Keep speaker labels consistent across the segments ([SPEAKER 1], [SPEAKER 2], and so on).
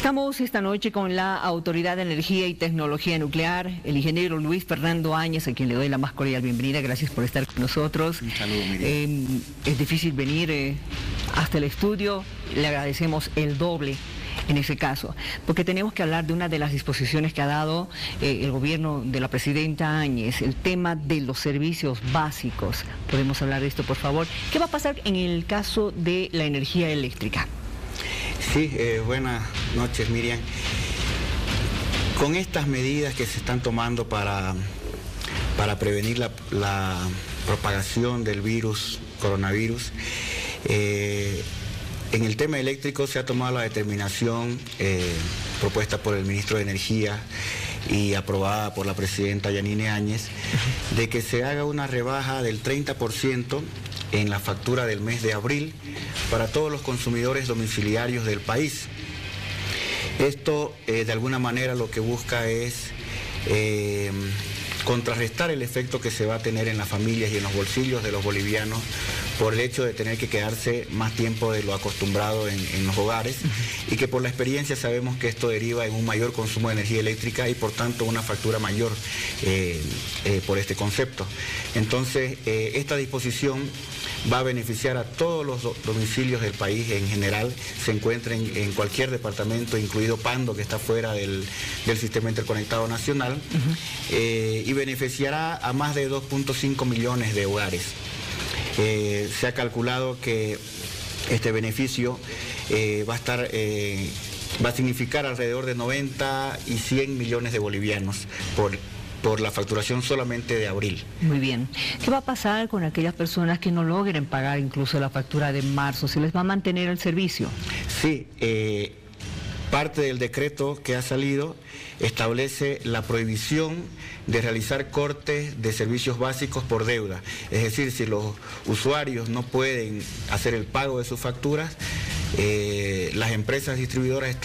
[SPEAKER 1] Estamos esta noche con la Autoridad de Energía y Tecnología Nuclear, el ingeniero Luis Fernando Áñez, a quien le doy la más cordial bienvenida. Gracias por estar con nosotros.
[SPEAKER 2] Un saludo, Miriam.
[SPEAKER 1] Es difícil venir hasta el estudio, le agradecemos el doble en ese caso, porque tenemos que hablar de una de las disposiciones que ha dado el gobierno de la presidenta Áñez, el tema de los servicios básicos. ¿Podemos hablar de esto, por favor? ¿Qué va a pasar en el caso de la energía eléctrica?
[SPEAKER 2] Sí, buenas noches, Miriam. Con estas medidas que se están tomando para prevenir la propagación del coronavirus, en el tema eléctrico se ha tomado la determinación propuesta por el ministro de Energía y aprobada por la presidenta Yanine Áñez, de que se haga una rebaja del 30% en la factura del mes de abril para todos los consumidores domiciliarios del país. Esto, de alguna manera, lo que busca es contrarrestar el efecto que se va a tener en las familias y en los bolsillos de los bolivianos por el hecho de tener que quedarse más tiempo de lo acostumbrado en los hogares, y que por la experiencia sabemos que esto deriva en un mayor consumo de energía eléctrica y por tanto una factura mayor por este concepto. Entonces, esta disposición va a beneficiar a todos los domicilios del país en general, se encuentren en cualquier departamento, incluido Pando, que está fuera del sistema interconectado nacional, y beneficiará a más de 2.5 millones de hogares. Se ha calculado que este beneficio va a significar alrededor de 90 y 100 millones de bolivianos por la facturación solamente de abril.
[SPEAKER 1] Muy bien. ¿Qué va a pasar con aquellas personas que no logren pagar incluso la factura de marzo? ¿Se les va a mantener el servicio?
[SPEAKER 2] Sí, parte del decreto que ha salido establece la prohibición de realizar cortes de servicios básicos por deuda. Es decir, si los usuarios no pueden hacer el pago de sus facturas, las empresas distribuidoras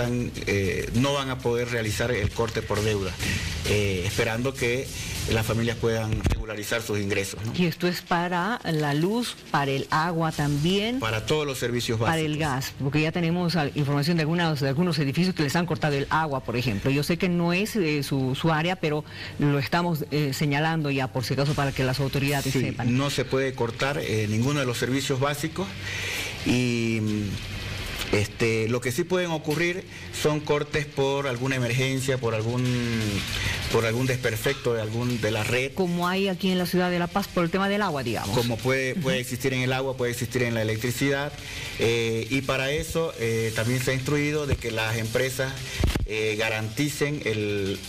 [SPEAKER 2] no van a poder realizar el corte por deuda, esperando que las familias puedan regularizar sus ingresos, ¿no?
[SPEAKER 1] Y esto es para la luz, para el agua también.
[SPEAKER 2] Para todos los servicios básicos.
[SPEAKER 1] Para el gas, porque ya tenemos información de algunos edificios que les han cortado el agua, por ejemplo. Yo sé que no es su área, pero lo estamos señalando ya por si acaso para que las autoridades sepan.
[SPEAKER 2] No se puede cortar ninguno de los servicios básicos, y lo que sí pueden ocurrir son cortes por alguna emergencia, por algún desperfecto de la red.
[SPEAKER 1] Como hay aquí en la ciudad de La Paz por el tema del agua, digamos.
[SPEAKER 2] Como puede existir en el agua, puede existir en la electricidad, y para eso también se ha instruido de que las empresas garanticen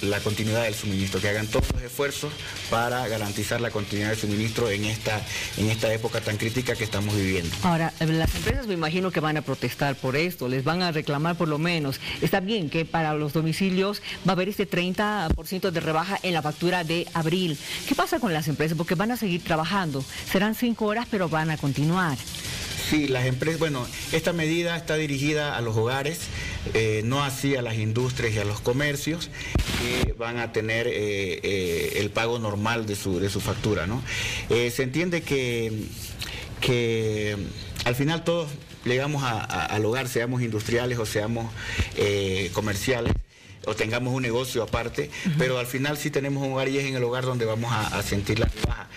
[SPEAKER 2] la continuidad del suministro, que hagan todos los esfuerzos para garantizar la continuidad del suministro en esta época tan crítica que estamos viviendo.
[SPEAKER 1] Ahora, las empresas me imagino que van a protestar por esto, les van a reclamar por lo menos. Está bien que para los domicilios va a haber este 30% de rebaja en la factura de abril. ¿Qué pasa con las empresas? Porque van a seguir trabajando. Serán 5 horas, pero van a continuar.
[SPEAKER 2] Sí, las empresas, bueno, esta medida está dirigida a los hogares, no así a las industrias y a los comercios, que van a tener el pago normal de su factura, ¿no? Se entiende que al final todos llegamos al hogar, seamos industriales o seamos comerciales, o tengamos un negocio aparte, pero al final sí tenemos un hogar, y es en el hogar donde vamos a sentir la rebaja.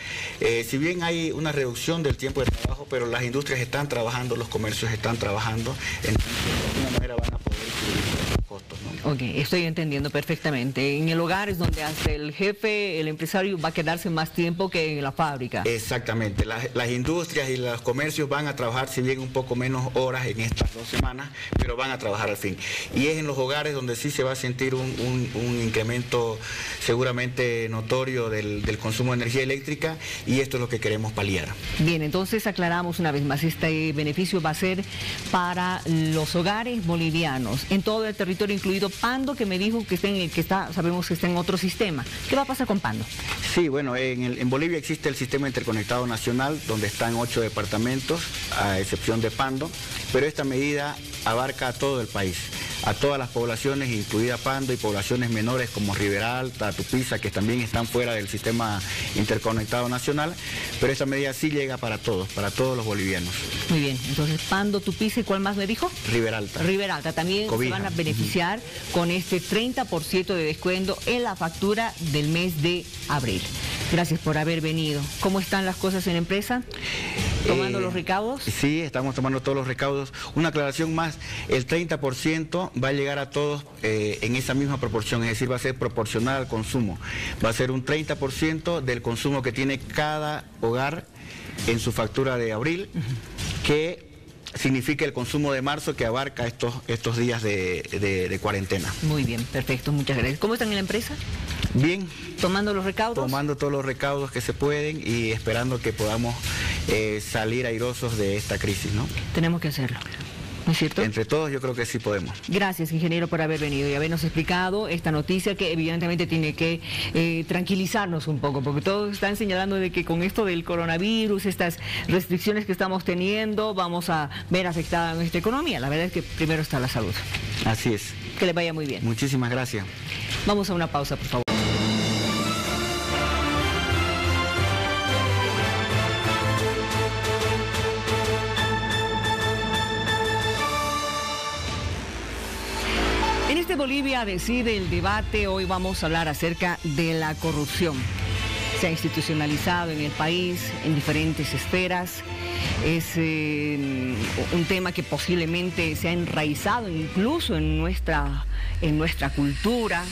[SPEAKER 2] Si bien hay una reducción del tiempo de trabajo, pero las industrias están trabajando, los comercios están trabajando, entonces de alguna manera van a poder cubrir los costos, ¿no?
[SPEAKER 1] Ok, estoy entendiendo perfectamente. En el hogar es donde hasta el jefe, el empresario, va a quedarse más tiempo que en la fábrica.
[SPEAKER 2] Exactamente. Las industrias y los comercios van a trabajar, si bien un poco menos horas en estas 2 semanas, pero van a trabajar al fin. Y es en los hogares donde sí se va a sentir un incremento seguramente notorio del consumo de energía eléctrica, y esto es lo que queremos paliar.
[SPEAKER 1] Bien, entonces aclaramos una vez más, este beneficio va a ser para los hogares bolivianos, en todo el territorio, incluido Pando, que me dijo que sabemos que está en otro sistema. ¿Qué va a pasar con Pando?
[SPEAKER 2] Sí, bueno, en Bolivia existe el sistema interconectado nacional, donde están 8 departamentos, a excepción de Pando, pero esta medida abarca a todo el país. a todas las poblaciones, incluida Pando, y poblaciones menores como Ribera Alta, Tupiza, que también están fuera del sistema interconectado nacional, pero esta medida sí llega para todos los bolivianos.
[SPEAKER 1] Muy bien, entonces Pando, Tupiza, ¿y cuál más me dijo?
[SPEAKER 2] Ribera Alta.
[SPEAKER 1] Ribera Alta también
[SPEAKER 2] Cobija.
[SPEAKER 1] se van a beneficiar con este 30% de descuento en la factura del mes de abril. Gracias por haber venido. ¿Cómo están las cosas en la empresa? ¿Tomando los recaudos?
[SPEAKER 2] Sí, estamos tomando todos los recaudos. Una aclaración más, el 30% va a llegar a todos en esa misma proporción, es decir, va a ser proporcional al consumo. Va a ser un 30% del consumo que tiene cada hogar en su factura de abril, que significa el consumo de marzo, que abarca estos días de cuarentena.
[SPEAKER 1] Muy bien, perfecto, muchas gracias. ¿Cómo están en la empresa?
[SPEAKER 2] Bien.
[SPEAKER 1] ¿Tomando los recaudos?
[SPEAKER 2] Tomando todos los recaudos que se pueden y esperando que podamos salir airosos de esta crisis, ¿no?
[SPEAKER 1] Tenemos que hacerlo, ¿no es cierto?
[SPEAKER 2] Entre todos yo creo que sí podemos.
[SPEAKER 1] Gracias, ingeniero, por haber venido y habernos explicado esta noticia que evidentemente tiene que tranquilizarnos un poco, porque todos están señalando de que con esto del coronavirus, estas restricciones que estamos teniendo, vamos a ver afectada nuestra economía. La verdad es que primero está la salud.
[SPEAKER 2] Así es.
[SPEAKER 1] Que le vaya muy bien.
[SPEAKER 2] Muchísimas gracias.
[SPEAKER 1] Vamos a una pausa, por favor. En este Bolivia Decide el debate, hoy vamos a hablar acerca de la corrupción. Se ha institucionalizado en el país, en diferentes esferas. Es un tema que posiblemente se ha enraizado incluso en nuestra cultura.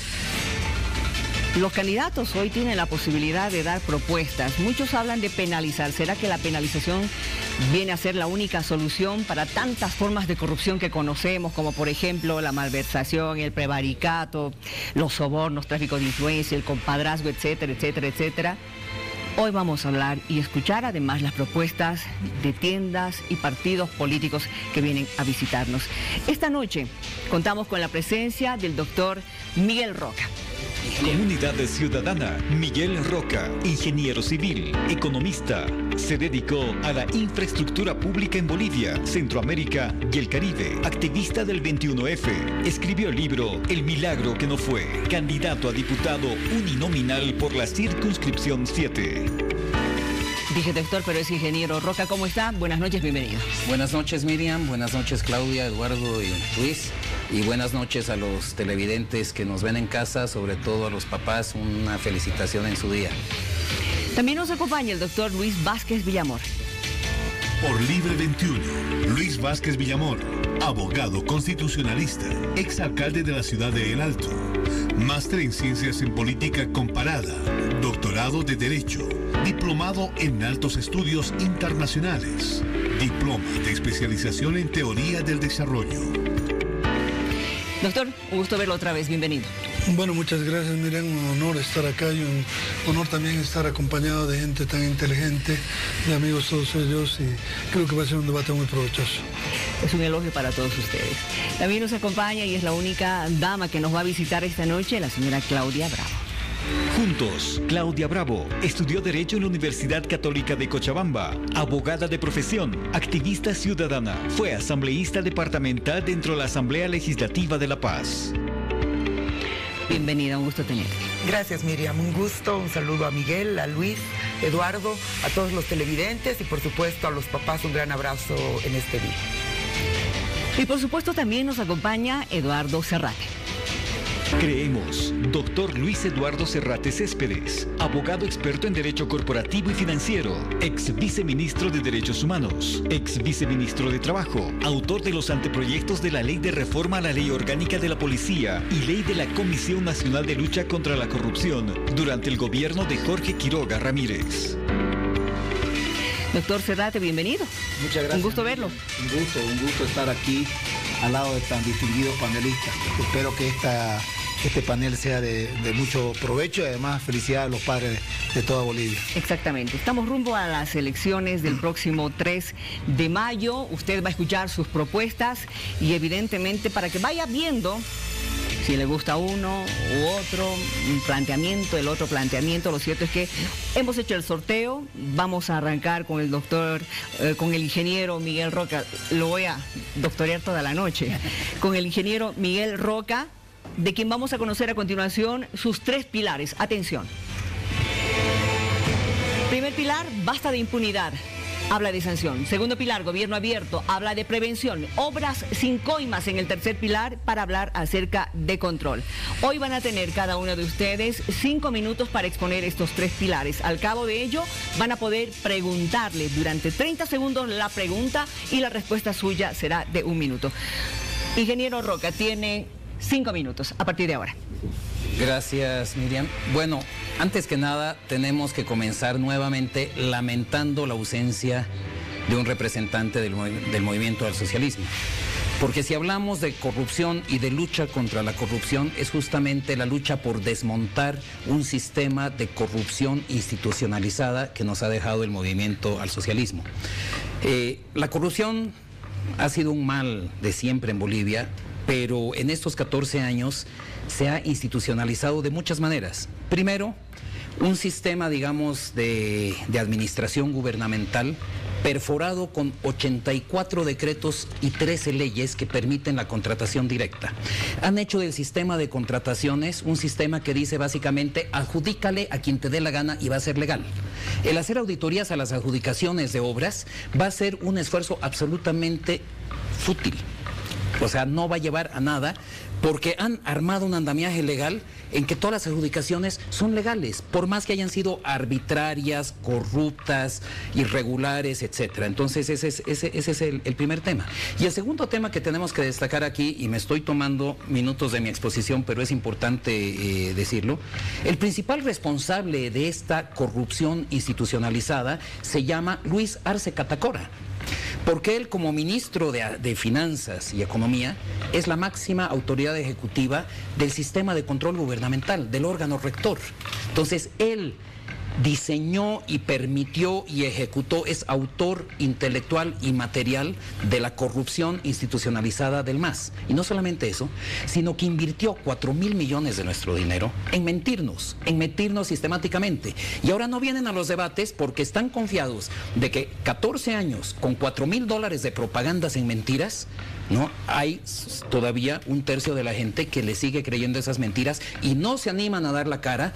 [SPEAKER 1] Los candidatos hoy tienen la posibilidad de dar propuestas. Muchos hablan de penalizar. ¿Será que la penalización viene a ser la única solución para tantas formas de corrupción que conocemos, como por ejemplo la malversación, el prevaricato, los sobornos, tráfico de influencia, el compadrazgo, etcétera, etcétera, etcétera? Hoy vamos a hablar y escuchar además las propuestas de tiendas y partidos políticos que vienen a visitarnos. Esta noche contamos con la presencia del doctor Miguel Roca.
[SPEAKER 3] Comunidad Ciudadana, Miguel Roca, ingeniero civil, economista. Se dedicó a la infraestructura pública en Bolivia, Centroamérica y el Caribe. Activista del 21F. Escribió el libro El milagro que no fue. Candidato a diputado uninominal por la circunscripción 7.
[SPEAKER 1] Dije doctor, pero es ingeniero Roca. ¿Cómo está? Buenas noches, bienvenido.
[SPEAKER 4] Buenas noches, Miriam. Buenas noches, Claudia, Eduardo y Luis. Y buenas noches a los televidentes que nos ven en casa, sobre todo a los papás. Una felicitación en su día.
[SPEAKER 1] También nos acompaña el doctor Luis Vázquez Villamor.
[SPEAKER 5] Por Libre 21, Luis Vázquez Villamor, abogado constitucionalista, exalcalde de la ciudad de El Alto, máster en Ciencias en Política Comparada, doctorado de Derecho, diplomado en Altos Estudios Internacionales, diploma de especialización en Teoría del Desarrollo.
[SPEAKER 1] Doctor, un gusto verlo otra vez, bienvenido.
[SPEAKER 6] Bueno, muchas gracias, Miriam, un honor estar acá y un honor también estar acompañado de gente tan inteligente, de amigos todos ellos, y creo que va a ser un debate muy provechoso.
[SPEAKER 1] Es un elogio para todos ustedes. También nos acompaña y es la única dama que nos va a visitar esta noche, la señora Claudia Bravo.
[SPEAKER 3] Juntos, Claudia Bravo estudió Derecho en la Universidad Católica de Cochabamba, abogada de profesión, activista ciudadana, fue asambleísta departamental dentro de la Asamblea Legislativa de La Paz.
[SPEAKER 1] Bienvenida, un gusto tenerte.
[SPEAKER 7] Gracias, Miriam, un gusto, un saludo a Miguel, a Luis, Eduardo, a todos los televidentes y por supuesto a los papás un gran abrazo en este día.
[SPEAKER 1] Y por supuesto también nos acompaña Eduardo Serrate.
[SPEAKER 3] Creemos, doctor Luis Eduardo Serrate Céspedes, abogado experto en Derecho Corporativo y Financiero, ex viceministro de Derechos Humanos, ex viceministro de Trabajo, autor de los anteproyectos de la Ley de Reforma a la Ley Orgánica de la Policía y Ley de la Comisión Nacional de Lucha contra la Corrupción durante el gobierno de Jorge Quiroga Ramírez.
[SPEAKER 1] Doctor Serrate, bienvenido.
[SPEAKER 8] Muchas gracias.
[SPEAKER 1] Un gusto verlo.
[SPEAKER 8] Un gusto estar aquí al lado de tan distinguidos panelistas. Espero que este panel sea de mucho provecho y además felicidades a los padres de toda Bolivia.
[SPEAKER 1] Exactamente. Estamos rumbo a las elecciones del próximo 3 de mayo. Usted va a escuchar sus propuestas y evidentemente para que vaya viendo Si le gusta uno u otro un planteamiento, el otro planteamiento, lo cierto es que hemos hecho el sorteo. Vamos a arrancar con el con el ingeniero Miguel Roca. Lo voy a doctorear toda la noche. Con el ingeniero Miguel Roca, de quien vamos a conocer a continuación sus 3 pilares. Atención. Primer pilar, basta de impunidad. Habla de sanción. Segundo pilar, gobierno abierto. Habla de prevención. Obras sin coimas en el tercer pilar para hablar acerca de control. Hoy van a tener cada uno de ustedes 5 minutos para exponer estos 3 pilares. Al cabo de ello, van a poder preguntarle durante 30 segundos la pregunta y la respuesta suya será de 1 minuto. Ingeniero Roca, tiene 5 minutos a partir de ahora.
[SPEAKER 4] Gracias, Miriam. Bueno, antes que nada, tenemos que comenzar nuevamente lamentando la ausencia de un representante del movimiento al socialismo. Porque si hablamos de corrupción y de lucha contra la corrupción, es justamente la lucha por desmontar un sistema de corrupción institucionalizada que nos ha dejado el movimiento al socialismo. La corrupción ha sido un mal de siempre en Bolivia, pero en estos 14 años se ha institucionalizado de muchas maneras. Primero, un sistema, digamos, de administración gubernamental perforado con 84 decretos y 13 leyes que permiten la contratación directa. Han hecho del sistema de contrataciones un sistema que dice básicamente adjudícale a quien te dé la gana y va a ser legal. El hacer auditorías a las adjudicaciones de obras va a ser un esfuerzo absolutamente fútil. O sea, no va a llevar a nada porque han armado un andamiaje legal en que todas las adjudicaciones son legales, por más que hayan sido arbitrarias, corruptas, irregulares, etcétera. Entonces ese es el primer tema. Y el segundo tema que tenemos que destacar aquí, y me estoy tomando minutos de mi exposición, pero es importante decirlo, el principal responsable de esta corrupción institucionalizada se llama Luis Arce Catacora. Porque él, como ministro de Finanzas y Economía, es la máxima autoridad ejecutiva del sistema de control gubernamental, del órgano rector. Entonces, él diseñó y permitió y ejecutó, es autor intelectual y material de la corrupción institucionalizada del MAS. Y no solamente eso, sino que invirtió 4.000 millones de nuestro dinero en mentirnos sistemáticamente. Y ahora no vienen a los debates porque están confiados de que 14 años con $4.000 de propagandas en mentiras, ¿no? Hay todavía un tercio de la gente que le sigue creyendo esas mentiras y no se animan a dar la cara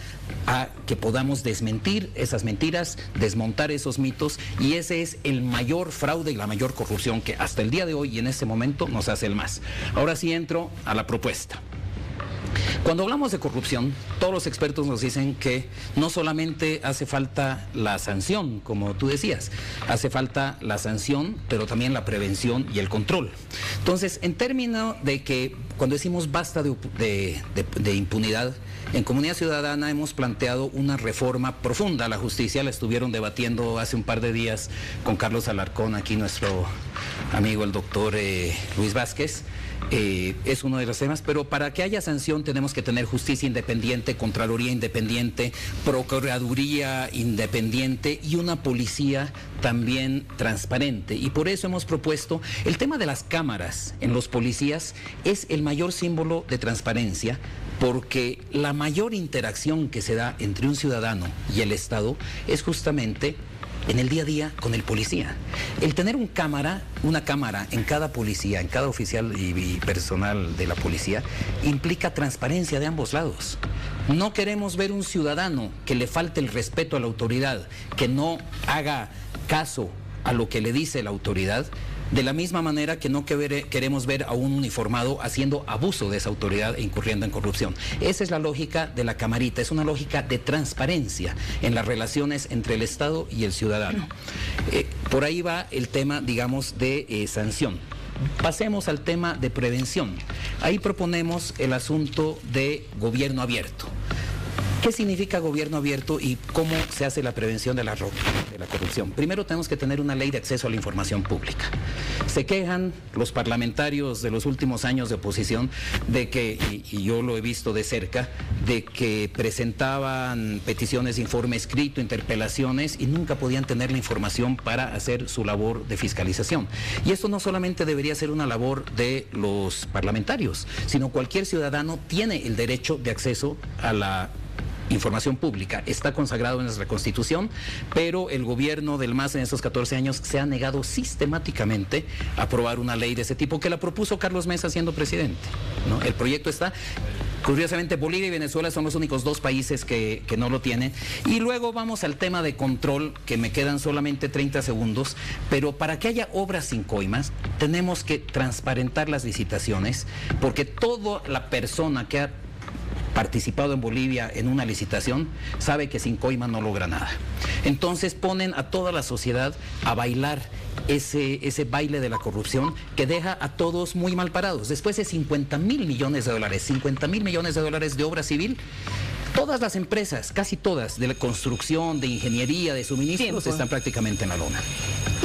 [SPEAKER 4] a que podamos desmentir esas mentiras, desmontar esos mitos, y ese es el mayor fraude y la mayor corrupción que hasta el día de hoy y en este momento nos hace el MAS. Ahora sí entro a la propuesta. Cuando hablamos de corrupción, todos los expertos nos dicen que no solamente hace falta la sanción, como tú decías, hace falta la sanción, pero también la prevención y el control. Entonces, en términos de que cuando decimos basta de impunidad, en Comunidad Ciudadana hemos planteado una reforma profunda a la justicia. La estuvieron debatiendo hace un par de días con Carlos Alarcón, aquí nuestro amigo el doctor Luis Vázquez. Es uno de los temas, pero para que haya sanción tenemos que tener justicia independiente, Contraloría independiente, Procuraduría independiente y una policía también transparente. Y por eso hemos propuesto el tema de las cámaras en los policías. Es el mayor símbolo de transparencia, porque la mayor interacción que se da entre un ciudadano y el Estado es justamente en el día a día con el policía. El tener una cámara en cada policía, en cada oficial y personal de la policía, implica transparencia de ambos lados. No queremos ver un ciudadano que le falte el respeto a la autoridad, que no haga caso a lo que le dice la autoridad, de la misma manera que no queremos ver a un uniformado haciendo abuso de esa autoridad e incurriendo en corrupción. Esa es la lógica de la camarita, es una lógica de transparencia en las relaciones entre el Estado y el ciudadano. Por ahí va el tema, digamos, de sanción. Pasemos al tema de prevención. Ahí proponemos el asunto de gobierno abierto. ¿Qué significa gobierno abierto y cómo se hace la prevención de la corrupción? Primero tenemos que tener una ley de acceso a la información pública. Se quejan los parlamentarios de los últimos años de oposición de que, y yo lo he visto de cerca, de que presentaban peticiones de informe escrito, interpelaciones y nunca podían tener la información para hacer su labor de fiscalización. Y esto no solamente debería ser una labor de los parlamentarios, sino cualquier ciudadano tiene el derecho de acceso a la información pública. Está consagrado en nuestra Constitución, pero el gobierno del MAS en estos 14 años se ha negado sistemáticamente a aprobar una ley de ese tipo, que la propuso Carlos Mesa siendo presidente, ¿no? El proyecto está... Curiosamente, Bolivia y Venezuela son los únicos dos países que no lo tienen. Y luego vamos al tema de control, que me quedan solamente 30 segundos, pero para que haya obras sin coimas, tenemos que transparentar las licitaciones, porque toda la persona que ha participado en Bolivia en una licitación sabe que sin coima no logra nada. Entonces ponen a toda la sociedad a bailar ese baile de la corrupción que deja a todos muy mal parados. Después de 50.000 millones de dólares, 50.000 millones de dólares de obra civil, todas las empresas, casi todas, de la construcción, de ingeniería, de suministros, están prácticamente en la lona.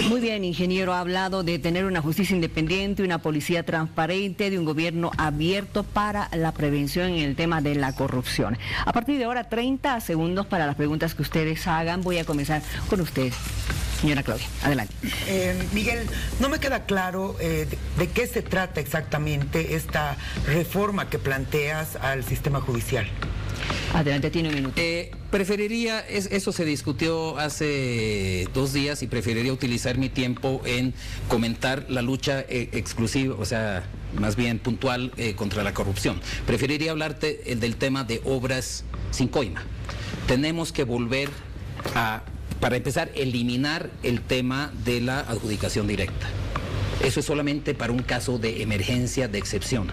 [SPEAKER 1] Muy bien, ingeniero, ha hablado de tener una justicia independiente, una policía transparente, de un gobierno abierto para la prevención en el tema de la corrupción. A partir de ahora, 30 segundos para las preguntas que ustedes hagan. Voy a comenzar con usted, señora Claudia. Adelante.
[SPEAKER 7] Miguel, no me queda claro de qué se trata exactamente esta reforma que planteas al sistema judicial.
[SPEAKER 1] Adelante, tiene un minuto.
[SPEAKER 4] Preferiría, eso se discutió hace 2 días y preferiría utilizar mi tiempo en comentar la lucha exclusiva, o sea, más bien puntual contra la corrupción. Preferiría hablarte del tema de obras sin coima. Tenemos que volver a, para empezar, eliminar el tema de la adjudicación directa. Eso es solamente para un caso de emergencia, de excepción.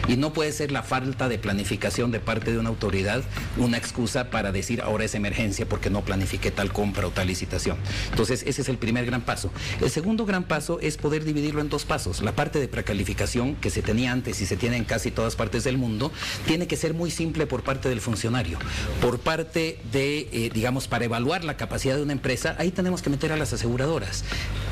[SPEAKER 4] Y no puede ser la falta de planificación de parte de una autoridad una excusa para decir ahora es emergencia porque no planifiqué tal compra o tal licitación. Entonces, ese es el primer gran paso. El segundo gran paso es poder dividirlo en 2 pasos. La parte de precalificación que se tenía antes y se tiene en casi todas partes del mundo, tiene que ser muy simple por parte del funcionario. Por parte de, digamos, para evaluar la capacidad de una empresa, ahí tenemos que meter a las aseguradoras.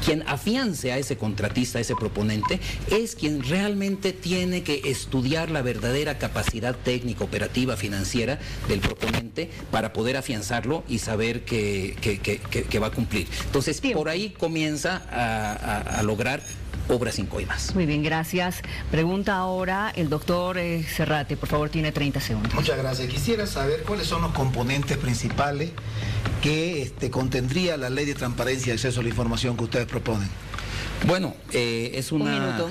[SPEAKER 4] Quien afiance a ese contratista, a ese proponente, es quien realmente tiene que estudiar la verdadera capacidad técnica, operativa, financiera del proponente para poder afianzarlo y saber que va a cumplir. Entonces, por ahí comienza a lograr obras sin coimas.
[SPEAKER 1] Muy bien, gracias. Pregunta ahora el doctor Serrate, por favor, tiene 30 segundos.
[SPEAKER 8] Muchas gracias. Quisiera saber cuáles son los componentes principales que contendría la ley de transparencia y acceso a la información que ustedes proponen.
[SPEAKER 4] Bueno, es una...
[SPEAKER 1] Un minuto.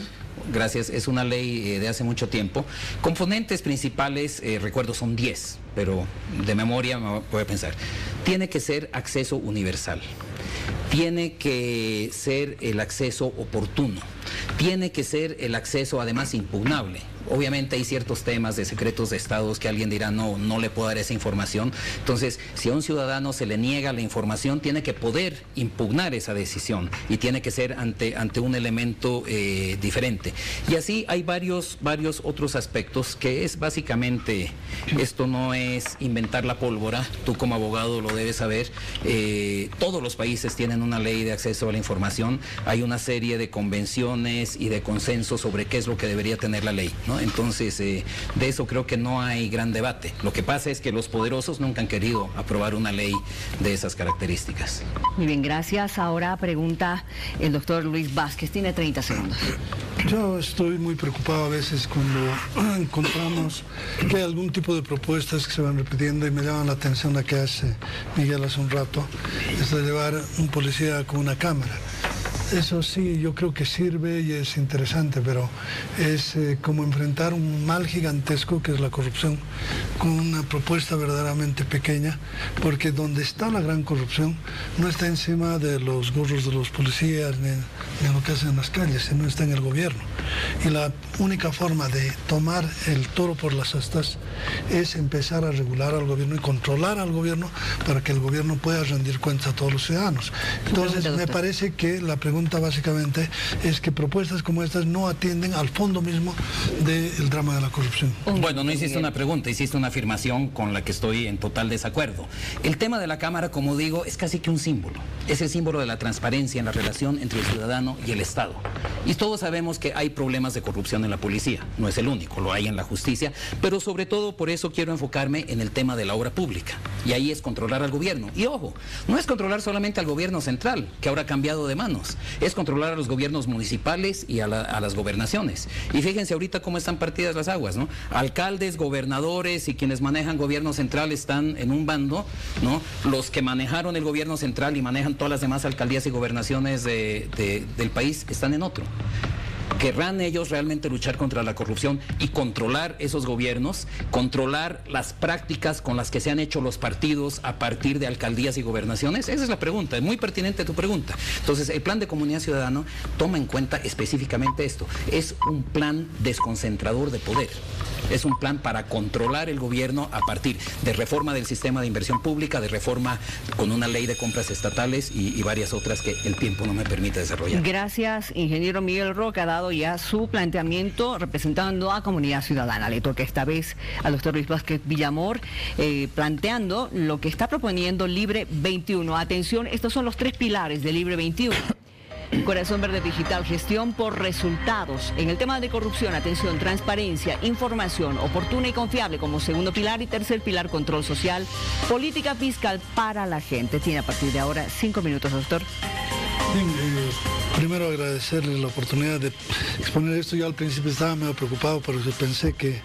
[SPEAKER 4] Gracias, es una ley de hace mucho tiempo. Componentes principales, recuerdo, son 10, pero de memoria me voy a pensar. Tiene que ser acceso universal. Tiene que ser el acceso oportuno. Tiene que ser el acceso, además, impugnable. Obviamente hay ciertos temas de secretos de estados que alguien dirá no le puedo dar esa información. Entonces, si a un ciudadano se le niega la información, tiene que poder impugnar esa decisión y tiene que ser ante un elemento diferente. Y así hay varios otros aspectos que es básicamente, esto no es inventar la pólvora, tú como abogado lo debes saber, todos los países tienen una ley de acceso a la información, hay una serie de convenciones y de consensos sobre qué es lo que debería tener la ley, ¿no? Entonces, de eso creo que no hay gran debate. Lo que pasa es que los poderosos nunca han querido aprobar una ley de esas características.
[SPEAKER 1] Muy bien, gracias. Ahora pregunta el doctor Luis Vázquez. Tiene 30 segundos.
[SPEAKER 6] Yo estoy muy preocupado a veces cuando encontramos que hay algún tipo de propuestas que se van repitiendo y me llaman la atención la que hace Miguel hace un rato, es de llevar un policía con una cámara. Eso sí, yo creo que sirve y es interesante, pero es como enfrentar un mal gigantesco que es la corrupción con una propuesta verdaderamente pequeña, porque donde está la gran corrupción no está encima de los gorros de los policías ni en lo que hacen en las calles, sino está en el gobierno. Y la única forma de tomar el toro por las astas es empezar a regular al gobierno y controlar al gobierno para que el gobierno pueda rendir cuentas a todos los ciudadanos. Entonces, me parece que la pregunta pregunta básicamente es que propuestas como estas no atienden al fondo mismo del drama de la corrupción.
[SPEAKER 4] Bueno, no hiciste una pregunta, hiciste una afirmación con la que estoy en total desacuerdo. El tema de la Cámara, como digo, es casi que un símbolo. Es el símbolo de la transparencia en la relación entre el ciudadano y el Estado. Y todos sabemos que hay problemas de corrupción en la policía. No es el único, lo hay en la justicia, pero sobre todo por eso quiero enfocarme en el tema de la obra pública. Y ahí es controlar al gobierno. Y ojo, no es controlar solamente al gobierno central, que ahora ha cambiado de manos. Es controlar a los gobiernos municipales y a las gobernaciones. Y fíjense ahorita cómo están partidas las aguas, ¿no? Alcaldes, gobernadores y quienes manejan gobierno central están en un bando, ¿no? Los que manejaron el gobierno central y manejan todas las demás alcaldías y gobernaciones del país están en otro. ¿Querrán ellos realmente luchar contra la corrupción y controlar esos gobiernos, controlar las prácticas con las que se han hecho los partidos a partir de alcaldías y gobernaciones? Esa es la pregunta, es muy pertinente tu pregunta. Entonces, el plan de comunidad ciudadana toma en cuenta específicamente esto. Es un plan desconcentrador de poder. Es un plan para controlar el gobierno a partir de reforma del sistema de inversión pública, de reforma con una ley de compras estatales y varias otras que el tiempo no me permite desarrollar.
[SPEAKER 1] Gracias, ingeniero Miguel Roca, ha dado ya su planteamiento representando a Comunidad Ciudadana. Le toca esta vez al doctor Luis Vázquez Villamor planteando lo que está proponiendo Libre 21. Atención, estos son los 3 pilares de Libre 21. Corazón Verde Digital, gestión por resultados. En el tema de corrupción, atención, transparencia, información oportuna y confiable como segundo pilar, y tercer pilar, control social, política fiscal para la gente. Tiene a partir de ahora 5 minutos, doctor.
[SPEAKER 6] Bien, primero agradecerle la oportunidad de exponer esto. Yo al principio estaba medio preocupado porque pensé que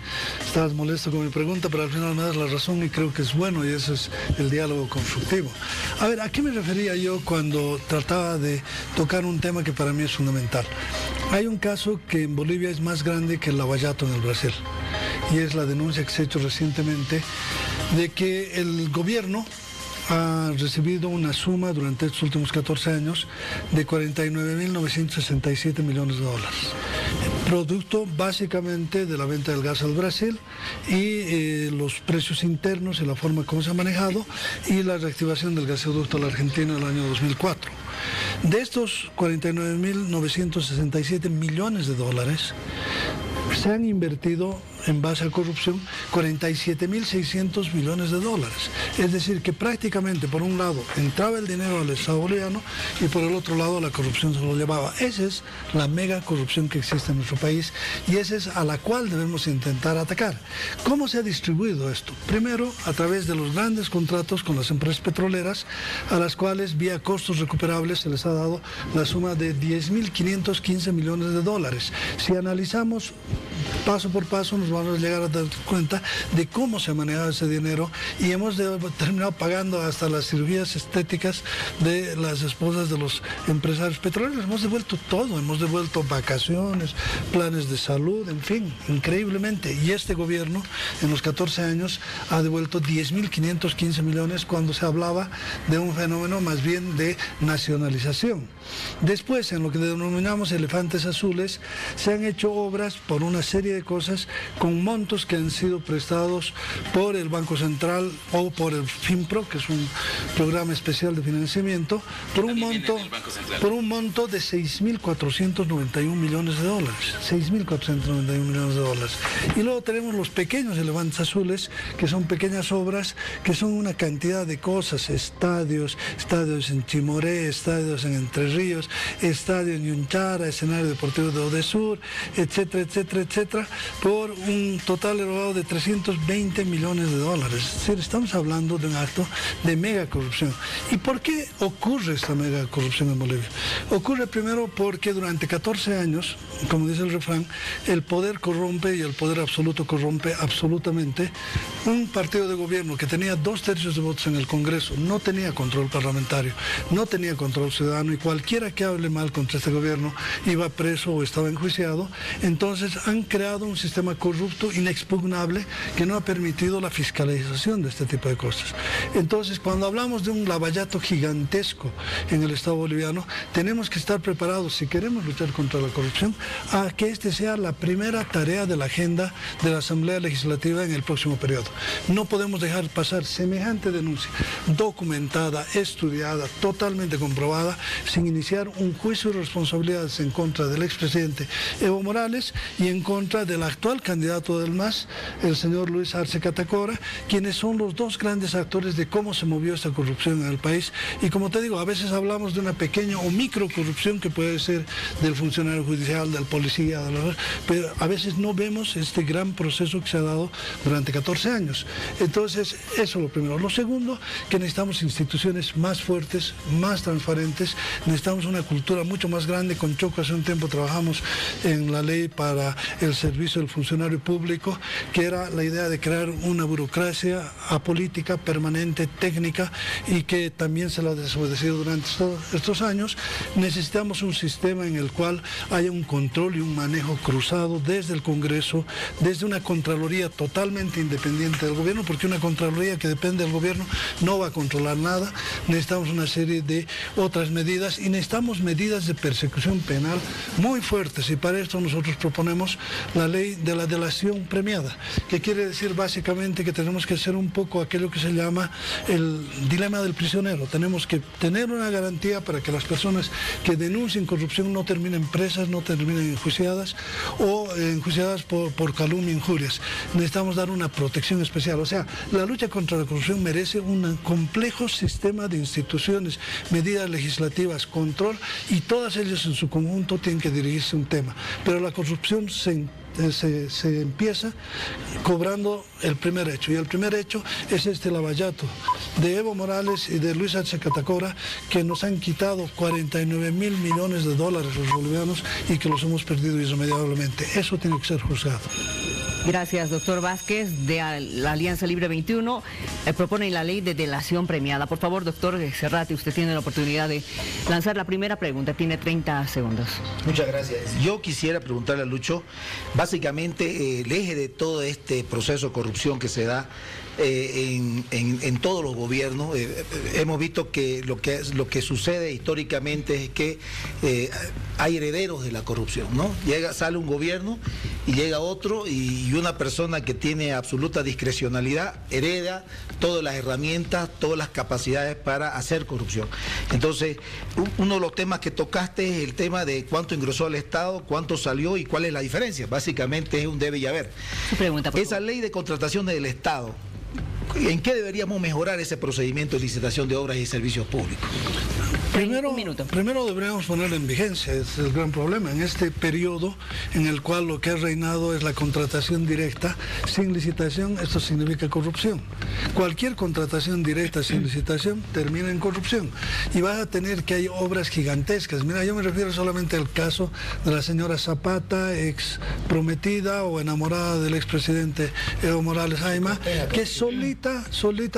[SPEAKER 6] estabas molesto con mi pregunta, pero al final me das la razón y creo que es bueno, y eso es el diálogo constructivo. A ver, ¿a qué me refería yo cuando trataba de tocar un tema que para mí es fundamental? Hay un caso que en Bolivia es más grande que el lavallato en el Brasil, y es la denuncia que se ha hecho recientemente de que el gobierno ha recibido una suma durante estos últimos 14 años de 49.967 millones de dólares, producto básicamente de la venta del gas al Brasil y los precios internos y la forma como se ha manejado y la reactivación del gasoducto a la Argentina en el año 2004. De estos 49.967 millones de dólares, se han invertido en base a corrupción 47.600 millones de dólares. Es decir, que prácticamente por un lado entraba el dinero al Estado boliviano y por el otro lado la corrupción se lo llevaba. Esa es la mega corrupción que existe en nuestro país y esa es a la cual debemos intentar atacar. ¿Cómo se ha distribuido esto? Primero, a través de los grandes contratos con las empresas petroleras, a las cuales vía costos recuperables se les ha dado la suma de 10.515 millones de dólares. Si analizamos paso por paso, nos vamos a llegar a dar cuenta de cómo se ha manejado ese dinero y hemos terminado pagando hasta las cirugías estéticas de las esposas de los empresarios petroleros. Hemos devuelto todo, hemos devuelto vacaciones, planes de salud, en fin, increíblemente. Y este gobierno en los 14 años ha devuelto 10.515 millones cuando se hablaba de un fenómeno más bien de nacionalización. Después, en lo que denominamos elefantes azules, se han hecho obras por una serie de cosas con montos que han sido prestados por el Banco Central o por el FINPRO, que es un programa especial de financiamiento, por un monto de 6.491 millones de dólares. 6.491 millones de dólares. Y luego tenemos los pequeños elefantes azules, que son pequeñas obras, que son una cantidad de cosas, estadios en Chimoré, estadios en Entre Ríos, estadio en Yunchara, escenario deportivo de Odesur, etcétera, etcétera, etcétera, por un total elevado de 320 millones de dólares. Es decir, estamos hablando de un acto de mega corrupción. ¿Y por qué ocurre esta mega corrupción en Bolivia? Ocurre primero porque durante 14 años, como dice el refrán, el poder corrompe y el poder absoluto corrompe absolutamente. Un partido de gobierno que tenía 2/3 de votos en el Congreso no tenía control parlamentario, no tenía control ciudadano y cualquiera que hable mal contra este gobierno iba preso o estaba enjuiciado. Entonces han creado un sistema corrupto, inexpugnable, que no ha permitido la fiscalización de este tipo de cosas. Entonces, cuando hablamos de un lavallato gigantesco en el Estado boliviano, tenemos que estar preparados, si queremos luchar contra la corrupción, a que este sea la primera tarea de la agenda de la Asamblea Legislativa en el próximo periodo. No podemos dejar pasar semejante denuncia, documentada, estudiada, totalmente comprobada, sin iniciar un juicio de responsabilidades en contra del expresidente Evo Morales y en contra del actual candidato del MAS, el señor Luis Arce Catacora, quienes son los dos grandes actores de cómo se movió esta corrupción en el país. Y como te digo, a veces hablamos de una pequeña o micro corrupción que puede ser del funcionario judicial, del policía, pero a veces no vemos este gran proceso que se ha dado durante 14 años. Entonces, eso es lo primero. Lo segundo, que necesitamos instituciones más fuertes, más transparentes, necesitamos una cultura mucho más grande. Con Choco hace un tiempo trabajamos en la ley para el servicio del funcionario público, que era la idea de crear una burocracia apolítica, permanente, técnica, y que también se la ha desobedecido durante estos años. Necesitamos un sistema en el cual haya un control y un manejo cruzado desde el Congreso, desde una Contraloría totalmente independiente del gobierno, porque una Contraloría que depende del gobierno no va a controlar nada. Necesitamos una serie de otras medidas y necesitamos medidas de persecución penal muy fuertes, y para esto nosotros proponemos la ley de la delación premiada, que quiere decir básicamente que tenemos que hacer un poco aquello que se llama el dilema del prisionero. Tenemos que tener una garantía para que las personas que denuncien corrupción no terminen presas, no terminen enjuiciadas o enjuiciadas por calumnia e injurias. Necesitamos dar una protección especial. O sea, la lucha contra la corrupción merece un complejo sistema de instituciones, medidas legislativas, control, y todas ellas en su conjunto tienen que dirigirse a un tema. Pero la corrupción se empieza cobrando el primer hecho, y el primer hecho es este lavallato de Evo Morales y de Luis Arce Catacora, que nos han quitado 49.000 millones de dólares los bolivianos y que los hemos perdido irremediablemente. Eso tiene que ser juzgado.
[SPEAKER 1] Gracias, doctor Vázquez. De la Alianza Libre 21 proponen la ley de delación premiada. Por favor, doctor Serrate, usted tiene la oportunidad de lanzar la primera pregunta. Tiene 30 segundos.
[SPEAKER 8] Muchas gracias. Yo quisiera preguntarle a Lucho, básicamente el eje de todo este proceso de corrupción que se da en todos los gobiernos. Hemos visto que lo que sucede históricamente es que hay herederos de la corrupción, ¿no? Sale un gobierno y llega otro, y una persona que tiene absoluta discrecionalidad hereda todas las herramientas, todas las capacidades para hacer corrupción. Entonces, uno de los temas que tocaste es el tema de cuánto ingresó al Estado, cuánto salió y cuál es la diferencia. Básicamente es un debe y haber.
[SPEAKER 1] Su pregunta, por favor.
[SPEAKER 8] Esa ley de contrataciones del Estado, ¿en qué deberíamos mejorar ese procedimiento de licitación de obras y servicios públicos?
[SPEAKER 6] Primero deberíamos ponerlo en vigencia, es el gran problema. En este periodo en el cual lo que ha reinado es la contratación directa sin licitación, esto significa corrupción. Cualquier contratación directa sin licitación termina en corrupción, y vas a tener que hay obras gigantescas. Mira, yo me refiero solamente al caso de la señora Zapata, ex prometida o enamorada del expresidente Evo Morales Ayma, que solita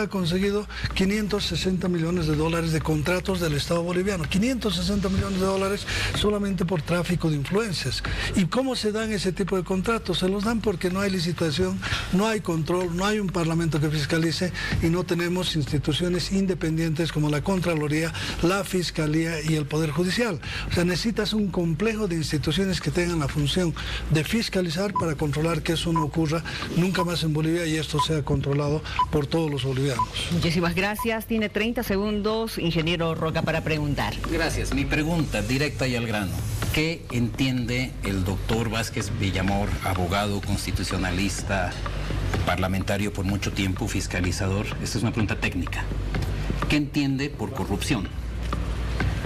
[SPEAKER 6] ha conseguido 560 millones de dólares de contratos del Estado boliviano, 560 millones de dólares solamente por tráfico de influencias. ¿Y cómo se dan ese tipo de contratos? Se los dan porque no hay licitación, no hay control, no hay un parlamento que fiscalice, y no tenemos instituciones independientes como la Contraloría, la Fiscalía y el Poder Judicial. O sea, necesitas un complejo de instituciones que tengan la función de fiscalizar para controlar que eso no ocurra nunca más en Bolivia y esto sea controlado por todos los bolivianos.
[SPEAKER 1] Muchísimas gracias. Tiene 30 segundos, ingeniero Roca, para preguntar.
[SPEAKER 4] Gracias. Mi pregunta, directa y al grano. ¿Qué entiende el doctor Vázquez Villamor, abogado constitucionalista, parlamentario por mucho tiempo, fiscalizador? Esta es una pregunta técnica. ¿Qué entiende por corrupción?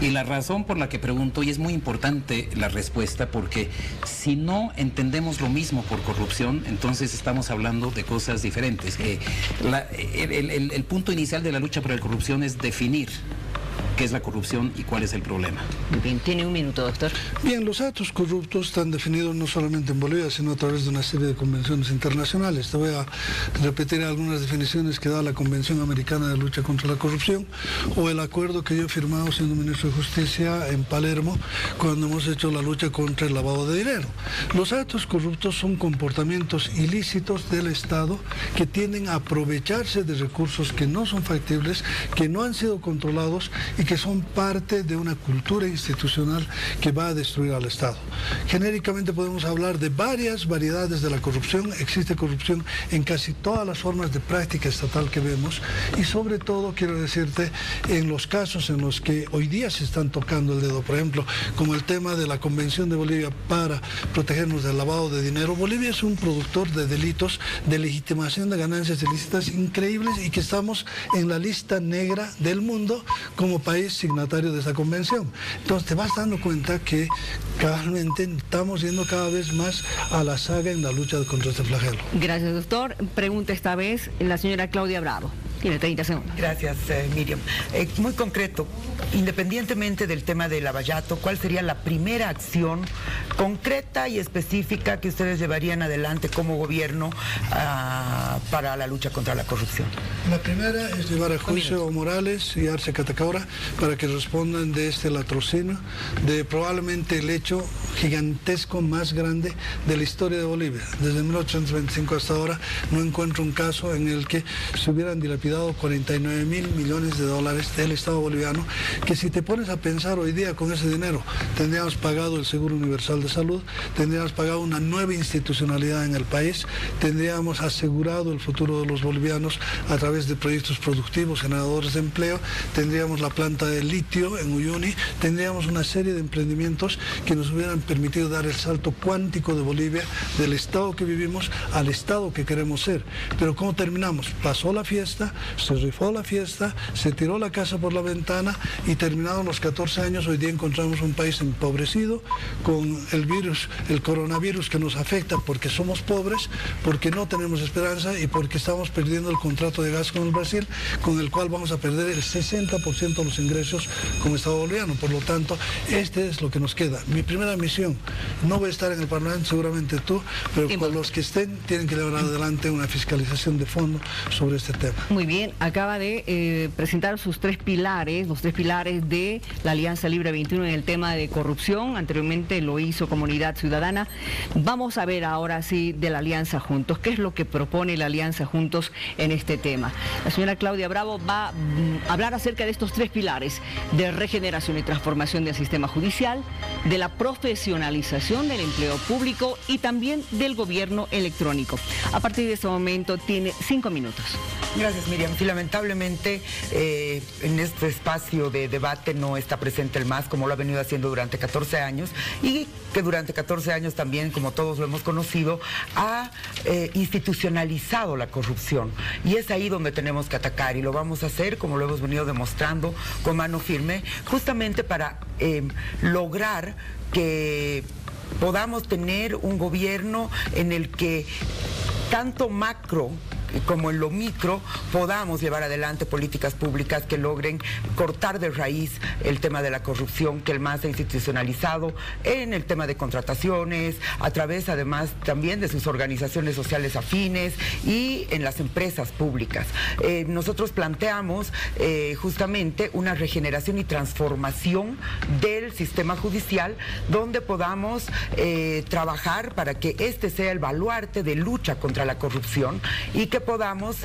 [SPEAKER 4] Y la razón por la que pregunto, y es muy importante la respuesta, porque si no entendemos lo mismo por corrupción, entonces estamos hablando de cosas diferentes. El punto inicial de la lucha por la corrupción es definir qué es la corrupción y cuál es el problema.
[SPEAKER 1] Muy bien, tiene un minuto, doctor.
[SPEAKER 6] Bien, los actos corruptos están definidos no solamente en Bolivia, sino a través de una serie de convenciones internacionales. Te voy a repetir algunas definiciones que da la Convención Americana de Lucha contra la Corrupción o el acuerdo que yo he firmado siendo ministro de Justicia en Palermo cuando hemos hecho la lucha contra el lavado de dinero. Los actos corruptos son comportamientos ilícitos del Estado que tienden a aprovecharse de recursos que no son factibles, que no han sido controlados y que son parte de una cultura institucional que va a destruir al Estado. Genéricamente podemos hablar de varias variedades de la corrupción. Existe corrupción en casi todas las formas de práctica estatal que vemos y sobre todo, quiero decirte, en los casos en los que hoy día se están tocando el dedo, por ejemplo, como el tema de la Convención de Bolivia para protegernos del lavado de dinero. Bolivia es un productor de delitos de legitimación de ganancias ilícitas increíbles y que estamos en la lista negra del mundo como país signatario de esa convención. Entonces te vas dando cuenta que cabalmente estamos yendo cada vez más a la saga en la lucha contra este flagelo.
[SPEAKER 1] Gracias, doctor. Pregunta esta vez la señora Claudia Bravo. Tiene 30 segundos.
[SPEAKER 7] Gracias, Miriam. Muy concreto, independientemente del tema del Lavallato, ¿cuál sería la primera acción concreta y específica que ustedes llevarían adelante como gobierno para la lucha contra la corrupción?
[SPEAKER 6] La primera es llevar a juicio a Evo Morales y Arce Catacora para que respondan de este latrocinio, de probablemente el hecho gigantesco más grande de la historia de Bolivia. Desde 1825 hasta ahora no encuentro un caso en el que se hubieran dilapidado 49.000 millones de dólares del Estado boliviano, que si te pones a pensar hoy día con ese dinero, tendríamos pagado el Seguro Universal de Salud, tendríamos pagado una nueva institucionalidad en el país, tendríamos asegurado el futuro de los bolivianos a través de proyectos productivos, generadores de empleo, tendríamos la planta de litio en Uyuni, tendríamos una serie de emprendimientos que nos hubieran permitido dar el salto cuántico de Bolivia, del Estado que vivimos al Estado que queremos ser. Pero ¿cómo terminamos? Pasó la fiesta, se rifó la fiesta, se tiró la casa por la ventana y terminados los 14 años, hoy día encontramos un país empobrecido con el virus, el coronavirus que nos afecta porque somos pobres, porque no tenemos esperanza y porque estamos perdiendo el contrato de gas con el Brasil, con el cual vamos a perder el 60% de los ingresos como Estado boliviano. Por lo tanto, este es lo que nos queda. Mi primera misión, no voy a estar en el Parlamento, seguramente tú, pero con los que estén tienen que llevar adelante una fiscalización de fondo sobre este tema.
[SPEAKER 1] Muy bien, acaba de presentar sus tres pilares, los tres pilares de la Alianza Libre 21 en el tema de corrupción. Anteriormente lo hizo Comunidad Ciudadana. Vamos a ver ahora sí de la Alianza Juntos. ¿Qué es lo que propone la Alianza Juntos en este tema? La señora Claudia Bravo va a hablar acerca de estos tres pilares de regeneración y transformación del sistema judicial, de la profesionalización del empleo público y también del gobierno electrónico. A partir de este momento tiene 5 minutos.
[SPEAKER 7] Gracias, Miriam. Sí, lamentablemente en este espacio de debate no está presente el MAS, como lo ha venido haciendo durante 14 años, y que durante 14 años también, como todos lo hemos conocido, ha institucionalizado la corrupción. Y es ahí donde tenemos que atacar, y lo vamos a hacer, como lo hemos venido demostrando, con mano firme, justamente para lograr que podamos tener un gobierno en el que tanto macro como en lo micro podamos llevar adelante políticas públicas que logren cortar de raíz el tema de la corrupción que el MAS ha institucionalizado en el tema de contrataciones, a través además también de sus organizaciones sociales afines y en las empresas públicas. Nosotros planteamos justamente una regeneración y transformación del sistema judicial donde podamos trabajar para que este sea el baluarte de lucha contra la corrupción y que podamos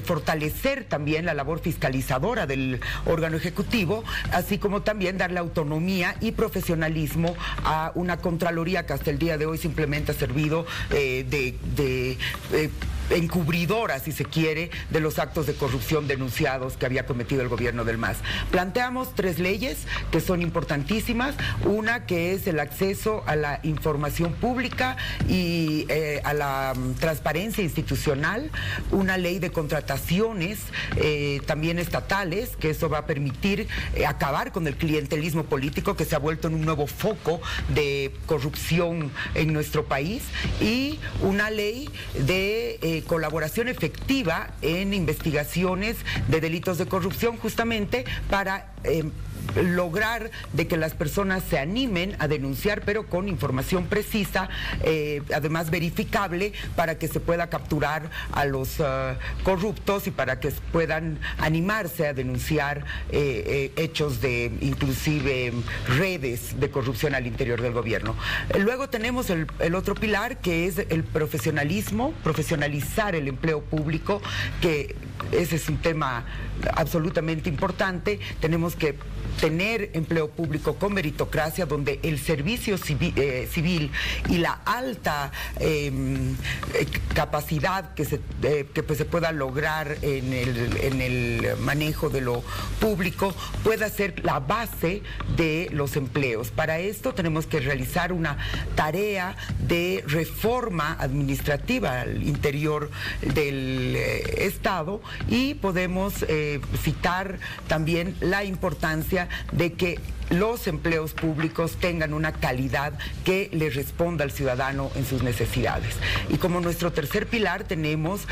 [SPEAKER 7] fortalecer también la labor fiscalizadora del órgano ejecutivo, así como también darle autonomía y profesionalismo a una Contraloría que hasta el día de hoy simplemente ha servido de encubridora, si se quiere, de los actos de corrupción denunciados que había cometido el gobierno del MAS. Planteamos 3 leyes que son importantísimas, una que es el acceso a la información pública y a la transparencia institucional, una ley de contrataciones también estatales, que eso va a permitir acabar con el clientelismo político que se ha vuelto en un nuevo foco de corrupción en nuestro país, y una ley de colaboración efectiva en investigaciones de delitos de corrupción, justamente para lograr de que las personas se animen a denunciar, pero con información precisa, además verificable, para que se pueda capturar a los corruptos y para que puedan animarse a denunciar hechos de inclusive redes de corrupción al interior del gobierno. Luego tenemos el otro pilar, que es el profesionalismo, profesionalizar el empleo público, que ese es un tema absolutamente importante. Tenemos que tener empleo público con meritocracia, donde el servicio civil y la alta capacidad que se pueda lograr en el manejo de lo público pueda ser la base de los empleos. Para esto tenemos que realizar una tarea de reforma administrativa al interior del Estado, y podemos citar también la importancia de que los empleos públicos tengan una calidad que le responda al ciudadano en sus necesidades. Y como nuestro tercer pilar tenemos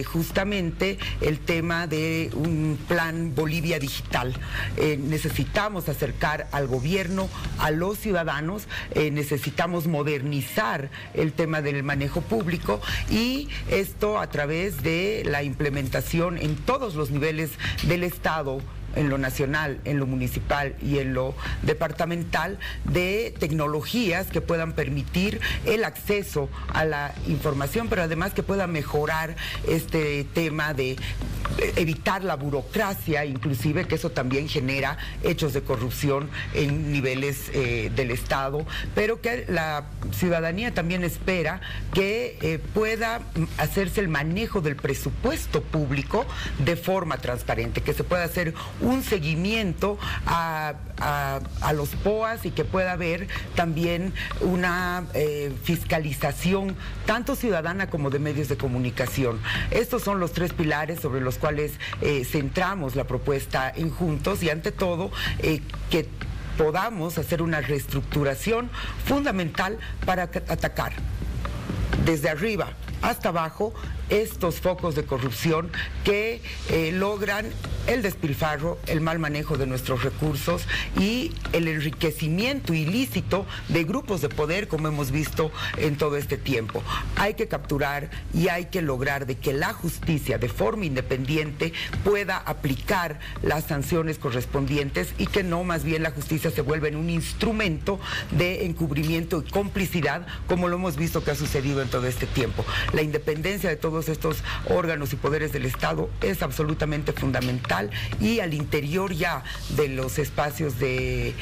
[SPEAKER 7] justamente el tema de un plan Bolivia digital. Necesitamos acercar al gobierno a los ciudadanos, necesitamos modernizar el tema del manejo público, y esto a través de la implementación en todos los niveles del Estado, en lo nacional, en lo municipal y en lo departamental, de tecnologías que puedan permitir el acceso a la información, pero además que pueda mejorar este tema de evitar la burocracia, inclusive, que eso también genera hechos de corrupción en niveles del Estado, pero que la ciudadanía también espera que pueda hacerse el manejo del presupuesto público de forma transparente, que se pueda hacer un seguimiento a los POAs, y que pueda haber también una fiscalización tanto ciudadana como de medios de comunicación. Estos son los tres pilares sobre los cuales centramos la propuesta en Juntos, y ante todo que podamos hacer una reestructuración fundamental para atacar desde arriba hasta abajo estos focos de corrupción que logran el despilfarro, el mal manejo de nuestros recursos y el enriquecimiento ilícito de grupos de poder, como hemos visto en todo este tiempo. Hay que capturar y hay que lograr de que la justicia, de forma independiente, pueda aplicar las sanciones correspondientes, y que no más bien la justicia se vuelva en un instrumento de encubrimiento y complicidad, como lo hemos visto que ha sucedido en todo este tiempo. La independencia de todos estos órganos y poderes del Estado es absolutamente fundamental, y al interior ya de los espacios del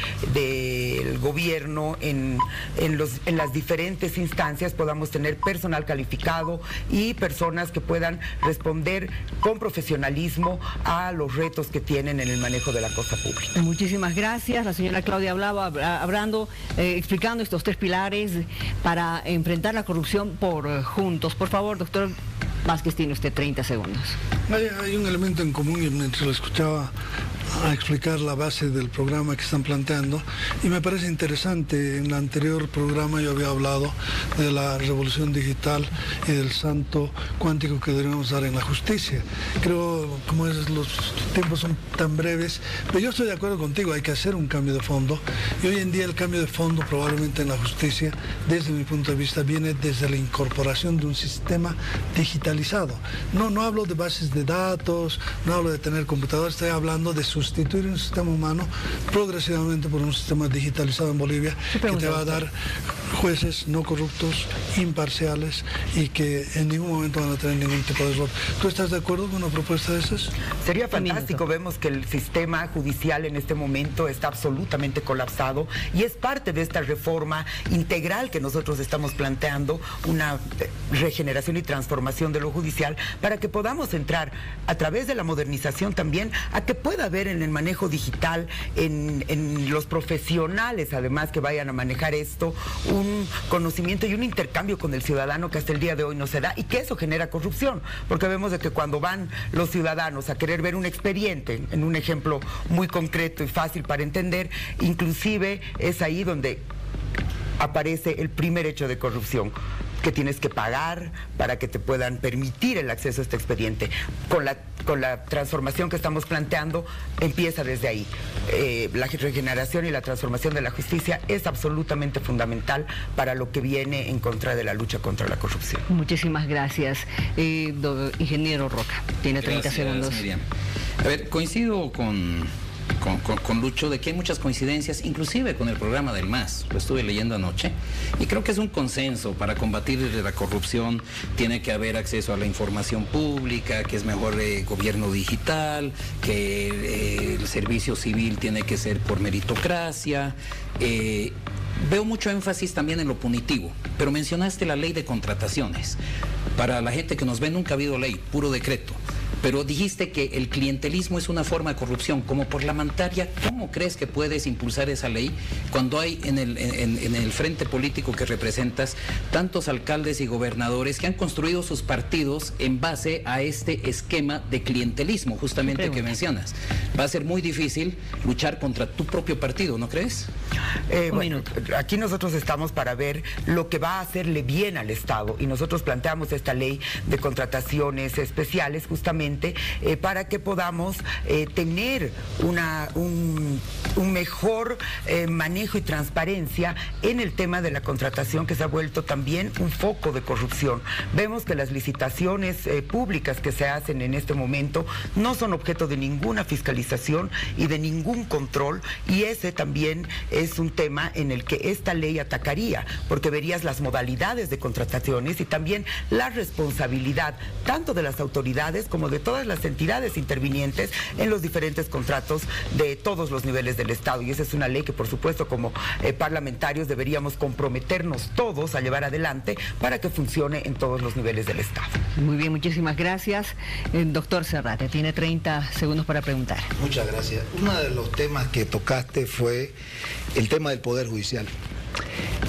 [SPEAKER 7] gobierno, en las diferentes instancias, podamos tener personal calificado y personas que puedan responder con profesionalismo a los retos que tienen en el manejo de la cosa pública.
[SPEAKER 1] Muchísimas gracias. La señora Claudia hablando, explicando estos tres pilares para enfrentar la corrupción por Juntos. Por favor, doctor Vázquez, tiene usted 30 segundos.
[SPEAKER 6] Hay un elemento en común, y mientras lo escuchaba a explicar la base del programa que están planteando, y me parece interesante. En el anterior programa yo había hablado de la revolución digital y del salto cuántico que debemos dar en la justicia. Creo, como los tiempos son tan breves, pero yo estoy de acuerdo contigo, hay que hacer un cambio de fondo, y hoy en día el cambio de fondo probablemente en la justicia, desde mi punto de vista, viene desde la incorporación de un sistema digitalizado. No hablo de bases de datos, no hablo de tener computadores, estoy hablando de sustituir un sistema humano progresivamente por un sistema digitalizado en Bolivia, que te va a dar jueces no corruptos, imparciales, y que en ningún momento van a tener ningún tipo de error. ¿Tú estás de acuerdo con una propuesta de esas?
[SPEAKER 7] Sería fantástico. Vemos que el sistema judicial en este momento está absolutamente colapsado, y es parte de esta reforma integral que nosotros estamos planteando, una regeneración y transformación de lo judicial, para que podamos entrar a través de la modernización también a que pueda haber en el manejo digital, en los profesionales además que vayan a manejar esto, un conocimiento y un intercambio con el ciudadano que hasta el día de hoy no se da, y que eso genera corrupción, porque vemos de que cuando van los ciudadanos a querer ver un expediente, en un ejemplo muy concreto y fácil para entender, inclusive es ahí donde aparece el primer hecho de corrupción, que tienes que pagar para que te puedan permitir el acceso a este expediente. Con la transformación que estamos planteando, empieza desde ahí. La regeneración y la transformación de la justicia es absolutamente fundamental para lo que viene en contra de la lucha contra la corrupción.
[SPEAKER 1] Muchísimas gracias. Ingeniero Roca, tiene 30 segundos.
[SPEAKER 4] Miriam. A ver, coincido con Lucho de que hay muchas coincidencias, inclusive con el programa del MAS, lo estuve leyendo anoche, y creo que es un consenso. Para combatir la corrupción tiene que haber acceso a la información pública, que es mejor gobierno digital, que el servicio civil tiene que ser por meritocracia. Veo mucho énfasis también en lo punitivo, pero mencionaste la ley de contrataciones. Para la gente que nos ve, nunca ha habido ley, puro decreto. Pero dijiste que el clientelismo es una forma de corrupción, como parlamentaria. ¿Cómo crees que puedes impulsar esa ley cuando hay en el frente político que representas tantos alcaldes y gobernadores que han construido sus partidos en base a este esquema de clientelismo, justamente que mencionas? Va a ser muy difícil luchar contra tu propio partido, ¿no crees?
[SPEAKER 7] Bueno, aquí nosotros estamos para ver lo que va a hacerle bien al Estado, y nosotros planteamos esta ley de contrataciones especiales justamente para que podamos tener un mejor manejo y transparencia en el tema de la contratación, que se ha vuelto también un foco de corrupción. Vemos que las licitaciones públicas que se hacen en este momento no son objeto de ninguna fiscalización y de ningún control, y ese también es un tema en el que esta ley atacaría, porque verías las modalidades de contrataciones y también la responsabilidad tanto de las autoridades como de todas las entidades intervinientes en los diferentes contratos de todos los niveles del Estado. Y esa es una ley que, por supuesto, como parlamentarios deberíamos comprometernos todos a llevar adelante para que funcione en todos los niveles del Estado.
[SPEAKER 1] Muy bien, muchísimas gracias. Doctor Serrate, tiene 30 segundos para preguntar.
[SPEAKER 8] Muchas gracias. Uno de los temas que tocaste fue el tema del Poder Judicial.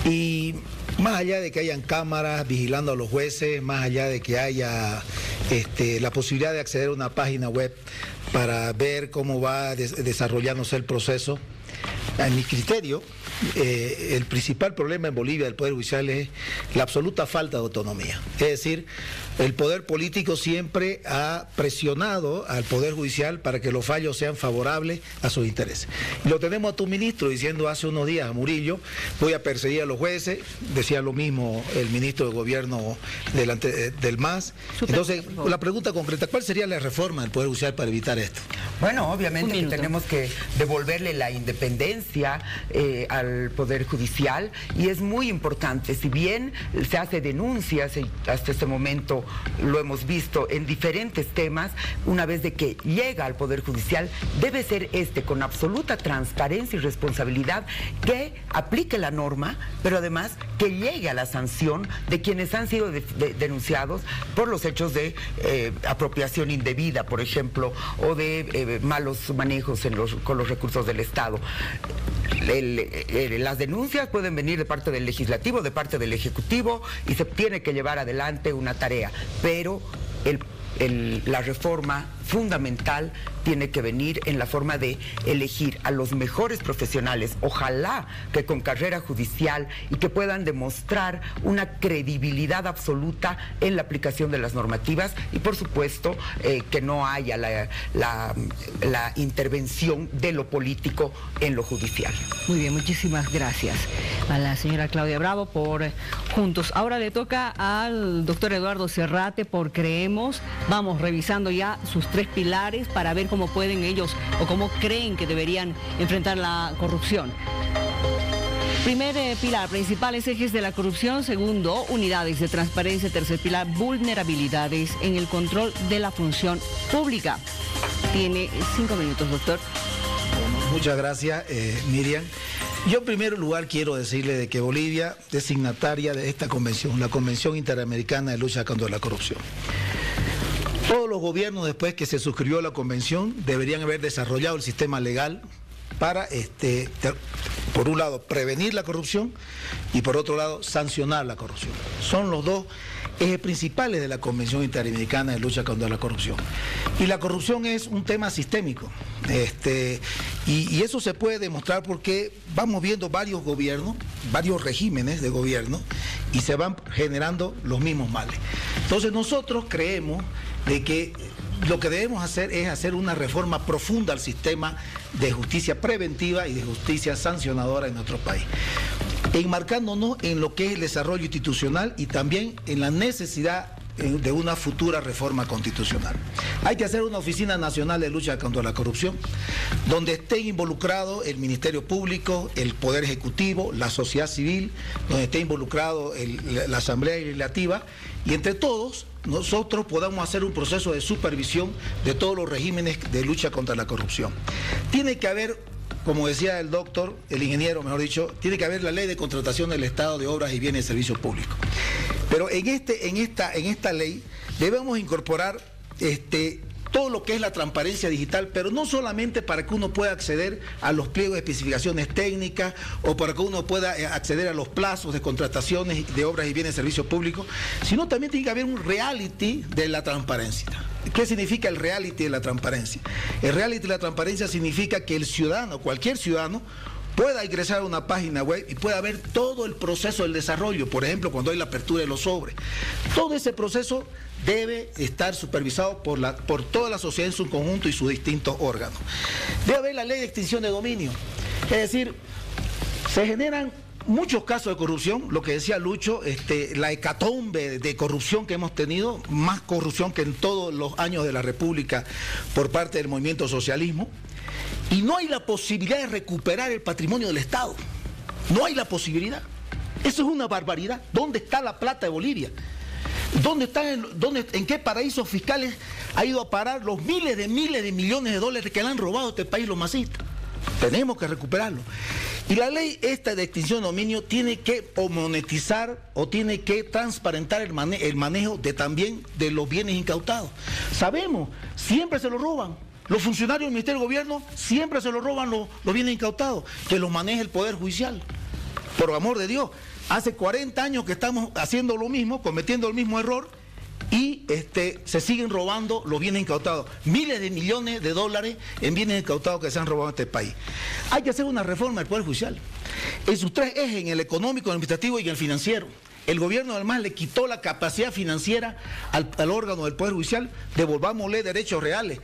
[SPEAKER 8] Y más allá de que hayan cámaras vigilando a los jueces, más allá de que haya la posibilidad de acceder a una página web para ver cómo va desarrollándose el proceso, a mi criterio, el principal problema en Bolivia del Poder Judicial es la absoluta falta de autonomía. Es decir, el poder político siempre ha presionado al Poder Judicial para que los fallos sean favorables a sus intereses. Y lo tenemos a tu ministro diciendo hace unos días a Murillo: voy a perseguir a los jueces. Decía lo mismo el ministro de Gobierno del MAS. Entonces, la pregunta concreta: ¿cuál sería la reforma del Poder Judicial para evitar esto?
[SPEAKER 7] Bueno, obviamente que tenemos que devolverle la independencia al Poder Judicial, y es muy importante. Si bien se hace denuncias, y hasta este momento lo hemos visto en diferentes temas, una vez de que llega al Poder Judicial, debe ser con absoluta transparencia y responsabilidad, que aplique la norma, pero además que llegue a la sanción de quienes han sido denunciados por los hechos de apropiación indebida, por ejemplo, o de malos manejos con los recursos del Estado. Las denuncias pueden venir de parte del Legislativo, de parte del Ejecutivo, y se tiene que llevar adelante una tarea, pero la reforma fundamental tiene que venir en la forma de elegir a los mejores profesionales, ojalá que con carrera judicial, y que puedan demostrar una credibilidad absoluta en la aplicación de las normativas, y por supuesto que no haya la intervención de lo político en lo judicial.
[SPEAKER 1] Muy bien, muchísimas gracias a la señora Claudia Bravo por Juntos. Ahora le toca al doctor Eduardo Serrate por Creemos. Vamos revisando ya sus 3 pilares para ver cómo pueden ellos o cómo creen que deberían enfrentar la corrupción. Primer pilar, principales ejes de la corrupción. Segundo, unidades de transparencia. Tercer pilar, vulnerabilidades en el control de la función pública. Tiene 5 minutos, doctor.
[SPEAKER 8] Bueno, muchas gracias, Miriam. Yo en primer lugar quiero decirle de que Bolivia es signataria de esta convención, la Convención Interamericana de Lucha contra la Corrupción. Todos los gobiernos, después que se suscribió la convención, deberían haber desarrollado el sistema legal para Por un lado, prevenir la corrupción y por otro lado, sancionar la corrupción. Son los dos ejes principales de la Convención Interamericana de Lucha contra la Corrupción. Y la corrupción es un tema sistémico. Y eso se puede demostrar porque vamos viendo varios gobiernos, varios regímenes de gobierno y se van generando los mismos males. Entonces nosotros creemos de que lo que debemos hacer es hacer una reforma profunda al sistema de justicia preventiva y de justicia sancionadora en nuestro país, enmarcándonos en lo que es el desarrollo institucional y también en la necesidad de una futura reforma constitucional. Hay que hacer una Oficina Nacional de Lucha contra la Corrupción, donde estén involucrados el Ministerio Público, el Poder Ejecutivo, la sociedad civil, donde esté involucrado la Asamblea Legislativa, y entre todos nosotros podamos hacer un proceso de supervisión de todos los regímenes de lucha contra la corrupción. Tiene que haber, como decía el doctor, el ingeniero, mejor dicho, tiene que haber la ley de contratación del Estado de obras y bienes de servicio público. Pero en esta ley debemos incorporar todo lo que es la transparencia digital, pero no solamente para que uno pueda acceder a los pliegos de especificaciones técnicas o para que uno pueda acceder a los plazos de contrataciones de obras y bienes de servicio público, sino también tiene que haber un reality de la transparencia. ¿Qué significa el reality de la transparencia? El reality de la transparencia significa que el ciudadano, cualquier ciudadano, pueda ingresar a una página web y pueda ver todo el proceso del desarrollo, por ejemplo, cuando hay la apertura de los sobres. Todo ese proceso debe estar supervisado por toda la sociedad en su conjunto y sus distintos órganos. Debe haber la ley de extinción de dominio, es decir, se generan muchos casos de corrupción, lo que decía Lucho, la hecatombe de corrupción que hemos tenido, más corrupción que en todos los años de la República por parte del movimiento socialismo. Y no hay la posibilidad de recuperar el patrimonio del Estado. No hay la posibilidad. Eso es una barbaridad. ¿Dónde está la plata de Bolivia? ¿En qué paraísos fiscales ha ido a parar los miles de millones de dólares que le han robado a este país los masistas? Tenemos que recuperarlo. Y la ley esta de extinción de dominio tiene que monetizar o tiene que transparentar el manejo también de los bienes incautados. Sabemos, siempre se lo roban. Los funcionarios del Ministerio de Gobierno siempre se lo roban los bienes incautados, que los maneja el Poder Judicial. Por amor de Dios, hace 40 años que estamos haciendo lo mismo, cometiendo el mismo error, y se siguen robando los bienes incautados. Miles de millones de dólares en bienes incautados que se han robado en este país. Hay que hacer una reforma del Poder Judicial, en sus tres ejes, en el económico, el administrativo y el financiero. El gobierno además le quitó la capacidad financiera al órgano del Poder Judicial. Devolvámosle derechos reales,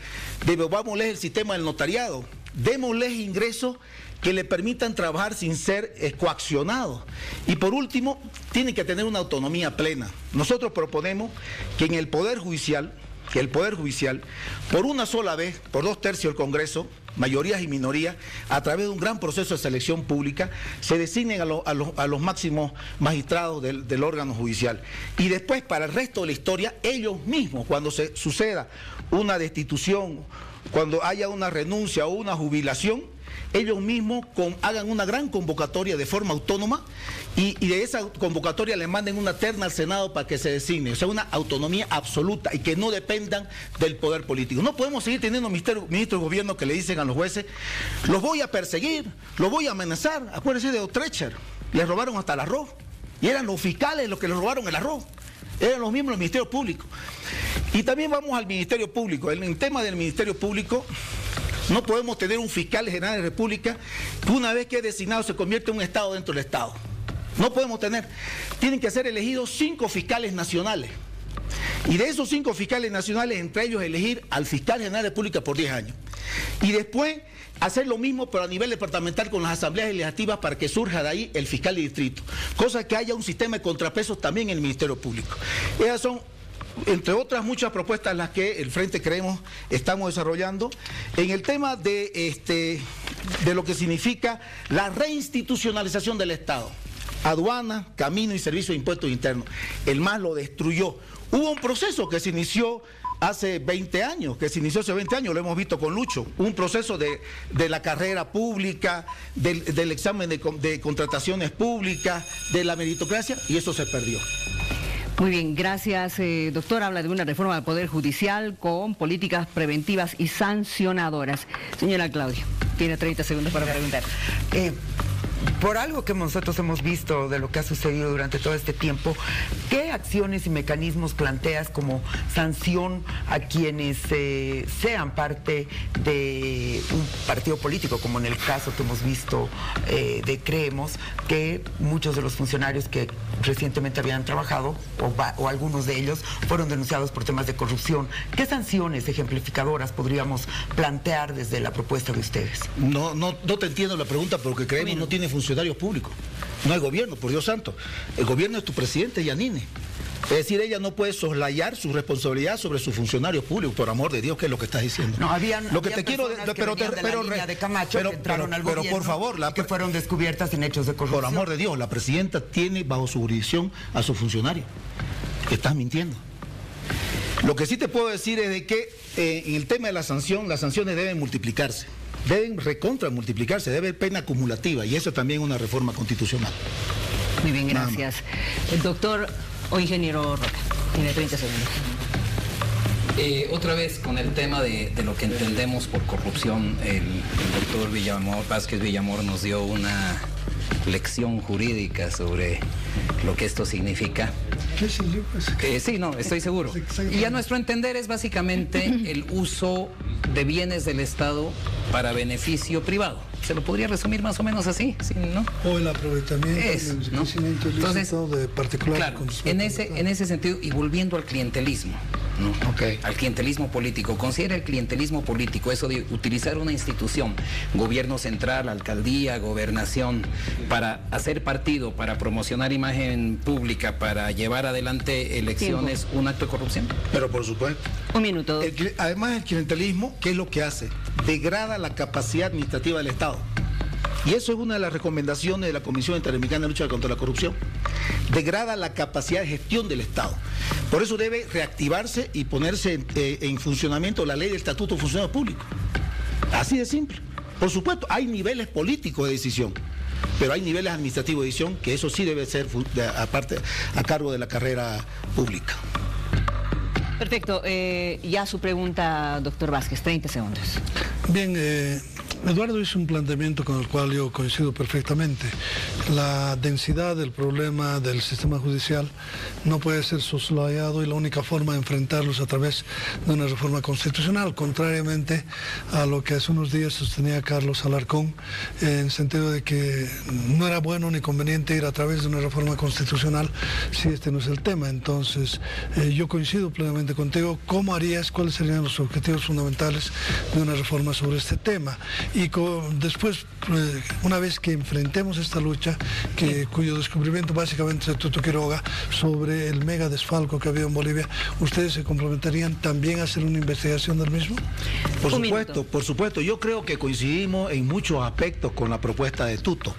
[SPEAKER 8] devolvámosle el sistema del notariado, démosles ingresos que le permitan trabajar sin ser coaccionados. Y por último, tienen que tener una autonomía plena. Nosotros proponemos que en el Poder Judicial, por una sola vez, por 2/3 del Congreso, mayorías y minorías, a través de un gran proceso de selección pública, se designen a los máximos magistrados del órgano judicial. Y después, para el resto de la historia, ellos mismos, cuando se suceda una destitución, cuando haya una renuncia o una jubilación, ellos mismos hagan una gran convocatoria de forma autónoma y de esa convocatoria le manden una terna al Senado para que se designe. O sea, una autonomía absoluta y que no dependan del poder político. No podemos seguir teniendo ministros de gobierno que le dicen a los jueces: los voy a perseguir, los voy a amenazar. Acuérdense de Otrecher, les robaron hasta el arroz. Y eran los fiscales los que les robaron el arroz. Eran los miembros del Ministerio Público. Y también vamos al Ministerio Público. En el tema del Ministerio Público, no podemos tener un fiscal general de la República que una vez que es designado se convierte en un Estado dentro del Estado. No podemos tener. Tienen que ser elegidos 5 fiscales nacionales. Y de esos 5 fiscales nacionales, entre ellos elegir al fiscal general de la República por 10 años. Y después hacer lo mismo, pero a nivel departamental con las asambleas legislativas para que surja de ahí el fiscal de distrito. Cosa que haya un sistema de contrapesos también en el Ministerio Público. Esas son, entre otras muchas propuestas, las que el Frente Creemos estamos desarrollando en el tema de lo que significa la reinstitucionalización del Estado. Aduana, camino y servicio de impuestos internos. El MAS lo destruyó. Hubo un proceso que se inició hace 20 años, lo hemos visto con Lucho, un proceso de la carrera pública, del examen de contrataciones públicas, de la meritocracia, y eso se perdió.
[SPEAKER 1] Muy bien, gracias, doctor. Habla de una reforma del Poder Judicial con políticas preventivas y sancionadoras. Señora Claudia, tiene 30 segundos para preguntar.
[SPEAKER 7] por algo que nosotros hemos visto de lo que ha sucedido durante todo este tiempo, ¿qué acciones y mecanismos planteas como sanción a quienes sean parte de un partido político, como en el caso que hemos visto de Creemos, que muchos de los funcionarios que recientemente habían trabajado, o algunos de ellos, fueron denunciados por temas de corrupción? ¿Qué sanciones ejemplificadoras podríamos plantear desde la propuesta de ustedes?
[SPEAKER 8] No te entiendo la pregunta, porque Creemos no tiene funcionarios públicos. No hay gobierno, por Dios santo. El gobierno es tu presidente, Yanine. Es decir, ella no puede soslayar su responsabilidad sobre sus funcionarios públicos, por amor de Dios, ¿qué es lo que estás diciendo?
[SPEAKER 7] No,
[SPEAKER 8] lo que te quiero,
[SPEAKER 7] pero de Camacho, que entraron al gobierno,
[SPEAKER 8] por favor,
[SPEAKER 7] que fueron descubiertas en hechos de corrupción.
[SPEAKER 8] Por amor de Dios, la presidenta tiene bajo su jurisdicción a sus funcionarios. Estás mintiendo. Lo que sí te puedo decir es de que en el tema de la sanción, las sanciones deben multiplicarse. Deben multiplicarse, debe haber pena acumulativa, y eso también es una reforma constitucional.
[SPEAKER 1] Muy bien, gracias. El doctor o ingeniero Roca, tiene 30 segundos.
[SPEAKER 4] Otra vez con el tema de lo que entendemos por corrupción, el doctor Vázquez Villamor nos dio una lección jurídica sobre lo que esto significa.
[SPEAKER 6] ¿Qué es el libro?
[SPEAKER 4] Sí, no, estoy seguro. Y a nuestro entender es básicamente el uso de bienes del Estado para beneficio privado. Se lo podría resumir más o menos así, ¿sí, no?
[SPEAKER 6] O el aprovechamiento, el enriquecimiento ilícito de particulares.
[SPEAKER 4] Claro, en ese sentido, y volviendo al clientelismo, ¿no? Al clientelismo político. Considera el clientelismo político eso de utilizar una institución, gobierno central, alcaldía, gobernación, para hacer partido, para promocionar imagen pública, para llevar adelante elecciones, un acto de corrupción.
[SPEAKER 8] Pero por supuesto.
[SPEAKER 1] Un minuto.
[SPEAKER 8] Además, el clientelismo, ¿qué es lo que hace? Degrada la capacidad administrativa del Estado. Y eso es una de las recomendaciones de la Comisión Interamericana de Lucha contra la Corrupción. Degrada la capacidad de gestión del Estado. Por eso debe reactivarse y ponerse en funcionamiento la ley del Estatuto de Funcionarios Públicos. Así de simple. Por supuesto, hay niveles políticos de decisión, pero hay niveles administrativos de decisión que eso sí debe ser aparte a cargo de la carrera pública.
[SPEAKER 1] Perfecto. Ya su pregunta, doctor Vázquez, 30 segundos.
[SPEAKER 6] Bien, Eduardo hizo un planteamiento con el cual yo coincido perfectamente. La densidad del problema del sistema judicial no puede ser soslayado, y la única forma de enfrentarlos es a través de una reforma constitucional, contrariamente a lo que hace unos días sostenía Carlos Alarcón, en el sentido de que no era bueno ni conveniente ir a través de una reforma constitucional si este no es el tema. Entonces, yo coincido plenamente contigo. ¿Cómo harías? ¿Cuáles serían los objetivos fundamentales de una reforma sobre este tema? Y después, una vez que enfrentemos esta lucha, cuyo descubrimiento básicamente es Tuto Quiroga, sobre el mega desfalco que había en Bolivia, ¿ustedes se comprometerían también a hacer una investigación del mismo?
[SPEAKER 8] Por supuesto. Yo creo que coincidimos en muchos aspectos con la propuesta de Tuto.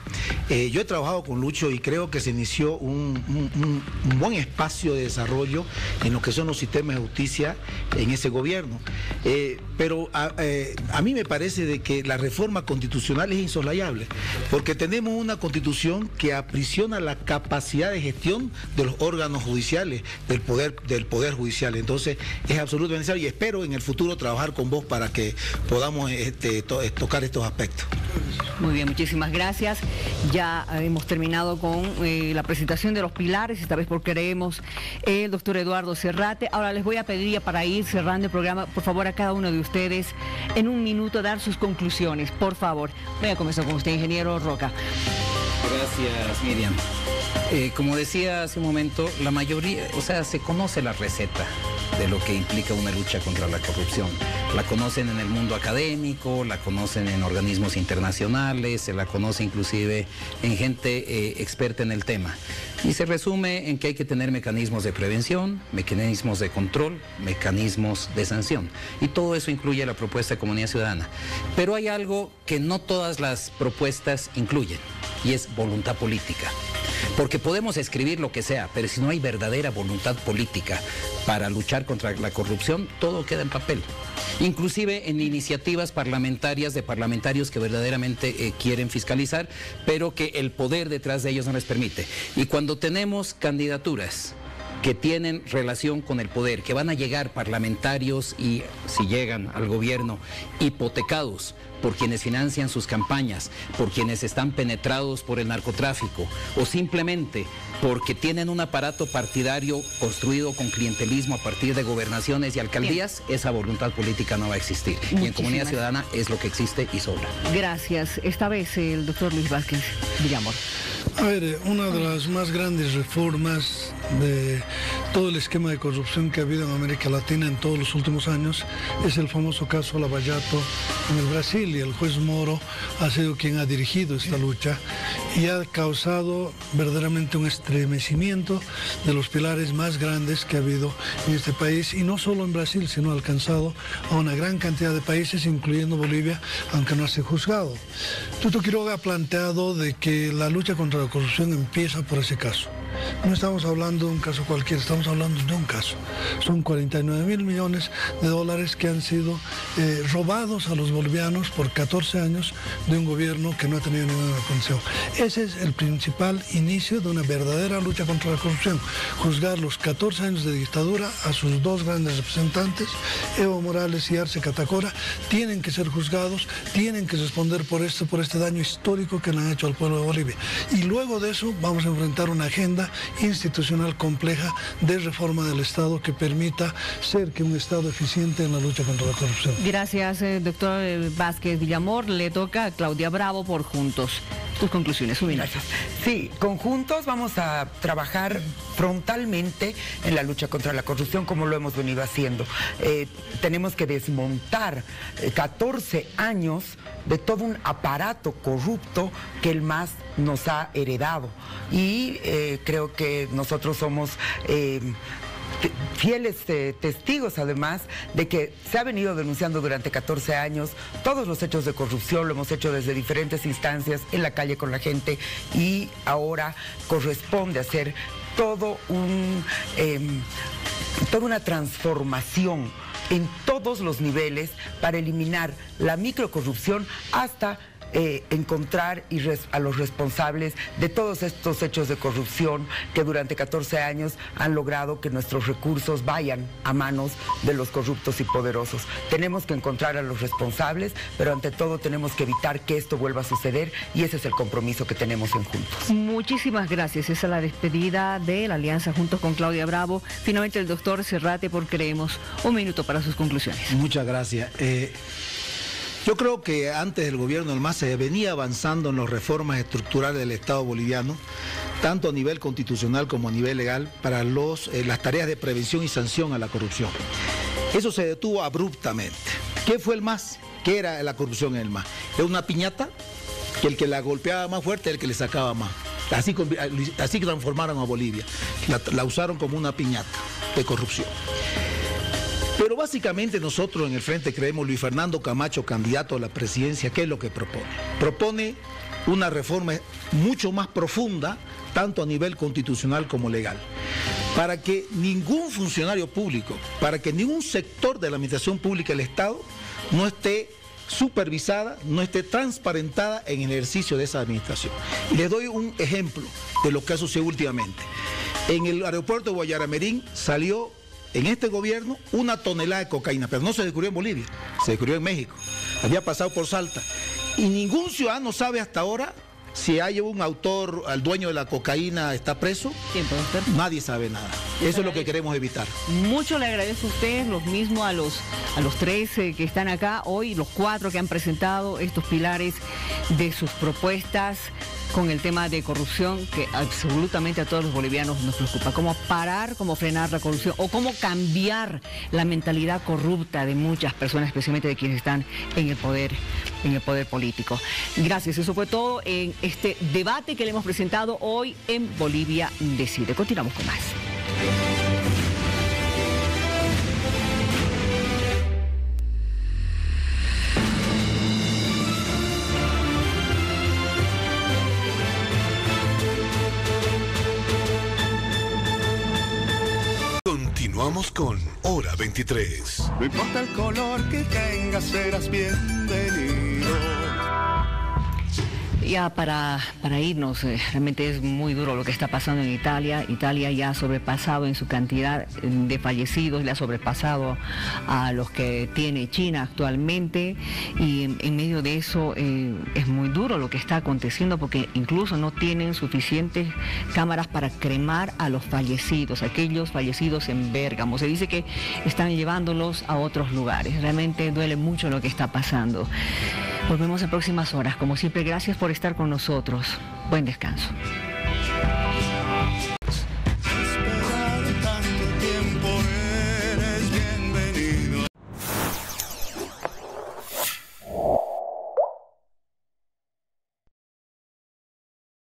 [SPEAKER 8] Yo he trabajado con Lucho y creo que se inició un buen espacio de desarrollo en lo que son los sistemas de justicia en ese gobierno. Pero a mí me parece de que la reforma constitucional es insoslayable, porque tenemos una constitución que aprisiona la capacidad de gestión de los órganos judiciales, del poder judicial. Entonces es absolutamente necesario, y espero en el futuro trabajar con vos para que podamos tocar estos aspectos.
[SPEAKER 1] Muy bien, muchísimas gracias. Ya hemos terminado con la presentación de los pilares, esta vez por Creemos, el doctor Eduardo Serrate. Ahora les voy a pedir, ya para ir cerrando el programa, por favor, a cada uno de ustedes en un minuto dar sus conclusiones, por favor. Voy a comenzar con usted, ingeniero Roca.
[SPEAKER 4] Gracias, Miriam. Como decía hace un momento, la mayoría, se conoce la receta de lo que implica una lucha contra la corrupción. La conocen en el mundo académico, la conocen en organismos internacionales, se la conoce inclusive en gente experta en el tema. Y se resume en que hay que tener mecanismos de prevención, mecanismos de control, mecanismos de sanción. Y todo eso incluye la propuesta de Comunidad Ciudadana. Pero hay algo que no todas las propuestas incluyen, y es voluntad política. Porque podemos escribir lo que sea, pero si no hay verdadera voluntad política para luchar contra la corrupción, todo queda en papel. Inclusive en iniciativas parlamentarias de parlamentarios que verdaderamente quieren fiscalizar, pero que el poder detrás de ellos no les permite. Y cuando tenemos candidaturas que tienen relación con el poder, que van a llegar parlamentarios y, si llegan al gobierno, hipotecados por quienes financian sus campañas, por quienes están penetrados por el narcotráfico o simplemente porque tienen un aparato partidario construido con clientelismo a partir de gobernaciones y alcaldías, esa voluntad política no va a existir. Y en Comunidad Ciudadana es lo que existe y sobra.
[SPEAKER 1] Gracias. Esta vez el doctor Luis Vázquez Villamor.
[SPEAKER 6] A ver, una de las más grandes reformas de todo el esquema de corrupción que ha habido en América Latina en todos los últimos años es el famoso caso Lavallato en el Brasil, y el juez Moro ha sido quien ha dirigido esta lucha y ha causado verdaderamente un estremecimiento de los pilares más grandes que ha habido en este país, y no solo en Brasil, sino ha alcanzado a una gran cantidad de países, incluyendo Bolivia, aunque no ha sido juzgado. Tuto Quiroga ha planteado de que la lucha contra la corrupción empieza por ese caso. No estamos hablando de un caso cualquiera, estamos hablando de un caso. Son 49.000 millones de dólares que han sido robados a los bolivianos por 14 años de un gobierno que no ha tenido ninguna función. Ese es el principal inicio de una verdadera lucha contra la corrupción. Juzgar los 14 años de dictadura a sus dos grandes representantes, Evo Morales y Arce Catacora, tienen que ser juzgados, tienen que responder por este daño histórico que le han hecho al pueblo de Bolivia. Y luego de eso vamos a enfrentar una agenda institucional compleja de reforma del Estado que permita ser que un Estado eficiente en la lucha contra la corrupción.
[SPEAKER 1] Gracias, doctor Vázquez Villamor. Le toca a Claudia Bravo por Juntos. Tus conclusiones,
[SPEAKER 7] Gracias. Sí, con Juntos vamos a trabajar frontalmente en la lucha contra la corrupción, como lo hemos venido haciendo. Tenemos que desmontar 14 años de todo un aparato corrupto que el MAS nos ha heredado. Y creo que nosotros somos fieles testigos, además, de que se ha venido denunciando durante 14 años todos los hechos de corrupción. Lo hemos hecho desde diferentes instancias, en la calle con la gente, y ahora corresponde hacer toda una transformación en todos los niveles para eliminar la microcorrupción hasta encontrar a los responsables de todos estos hechos de corrupción que durante 14 años han logrado que nuestros recursos vayan a manos de los corruptos y poderosos. Tenemos que encontrar a los responsables, pero ante todo tenemos que evitar que esto vuelva a suceder, y ese es el compromiso que tenemos en Juntos.
[SPEAKER 1] Muchísimas gracias. Esa es la despedida de la Alianza Juntos con Claudia Bravo. Finalmente el doctor Serrate, por Creemos, un minuto para sus conclusiones.
[SPEAKER 8] Muchas gracias. Yo creo que antes del gobierno del MAS se venía avanzando en las reformas estructurales del Estado boliviano, tanto a nivel constitucional como a nivel legal, para las tareas de prevención y sanción a la corrupción. Eso se detuvo abruptamente. ¿Qué fue el MAS? ¿Qué era la corrupción en el MAS? Era una piñata que el que la golpeaba más fuerte era el que le sacaba más. Así transformaron a Bolivia. La usaron como una piñata de corrupción. Pero básicamente nosotros en el Frente Creemos, Luis Fernando Camacho, candidato a la presidencia, ¿qué es lo que propone? Propone una reforma mucho más profunda, tanto a nivel constitucional como legal, para que ningún funcionario público, para que ningún sector de la administración pública del Estado no esté supervisada, no esté transparentada en el ejercicio de esa administración. Y les doy un ejemplo de lo que ha sucedido últimamente. En el aeropuerto de Guayaramerín salió en este gobierno 1 tonelada de cocaína, pero no se descubrió en Bolivia, se descubrió en México. Había pasado por Salta. Y ningún ciudadano sabe hasta ahora si hay un autor, al dueño de la cocaína está preso. Nadie sabe nada. Eso es lo que queremos evitar.
[SPEAKER 1] Mucho le agradezco a usted, lo mismo a los 3 que están acá hoy, los 4 que han presentado estos pilares de sus propuestas con el tema de corrupción, que absolutamente a todos los bolivianos nos preocupa. Cómo parar, cómo frenar la corrupción, o cómo cambiar la mentalidad corrupta de muchas personas, especialmente de quienes están en el poder político. Gracias, eso fue todo en este debate que le hemos presentado hoy en Bolivia Decide. Continuamos con más.
[SPEAKER 5] Continuamos con Hora 23.
[SPEAKER 9] No importa el color que tengas, serás bienvenido.
[SPEAKER 1] Ya para irnos, realmente es muy duro lo que está pasando en Italia. Italia ya ha sobrepasado en su cantidad de fallecidos, le ha sobrepasado a los que tiene China actualmente, y en medio de eso es muy duro lo que está aconteciendo, porque incluso no tienen suficientes cámaras para cremar a los fallecidos, aquellos fallecidos en Bérgamo. Se dice que están llevándolos a otros lugares. Realmente duele mucho lo que está pasando. Volvemos en próximas horas. Como siempre, gracias por estar con nosotros. Buen descanso.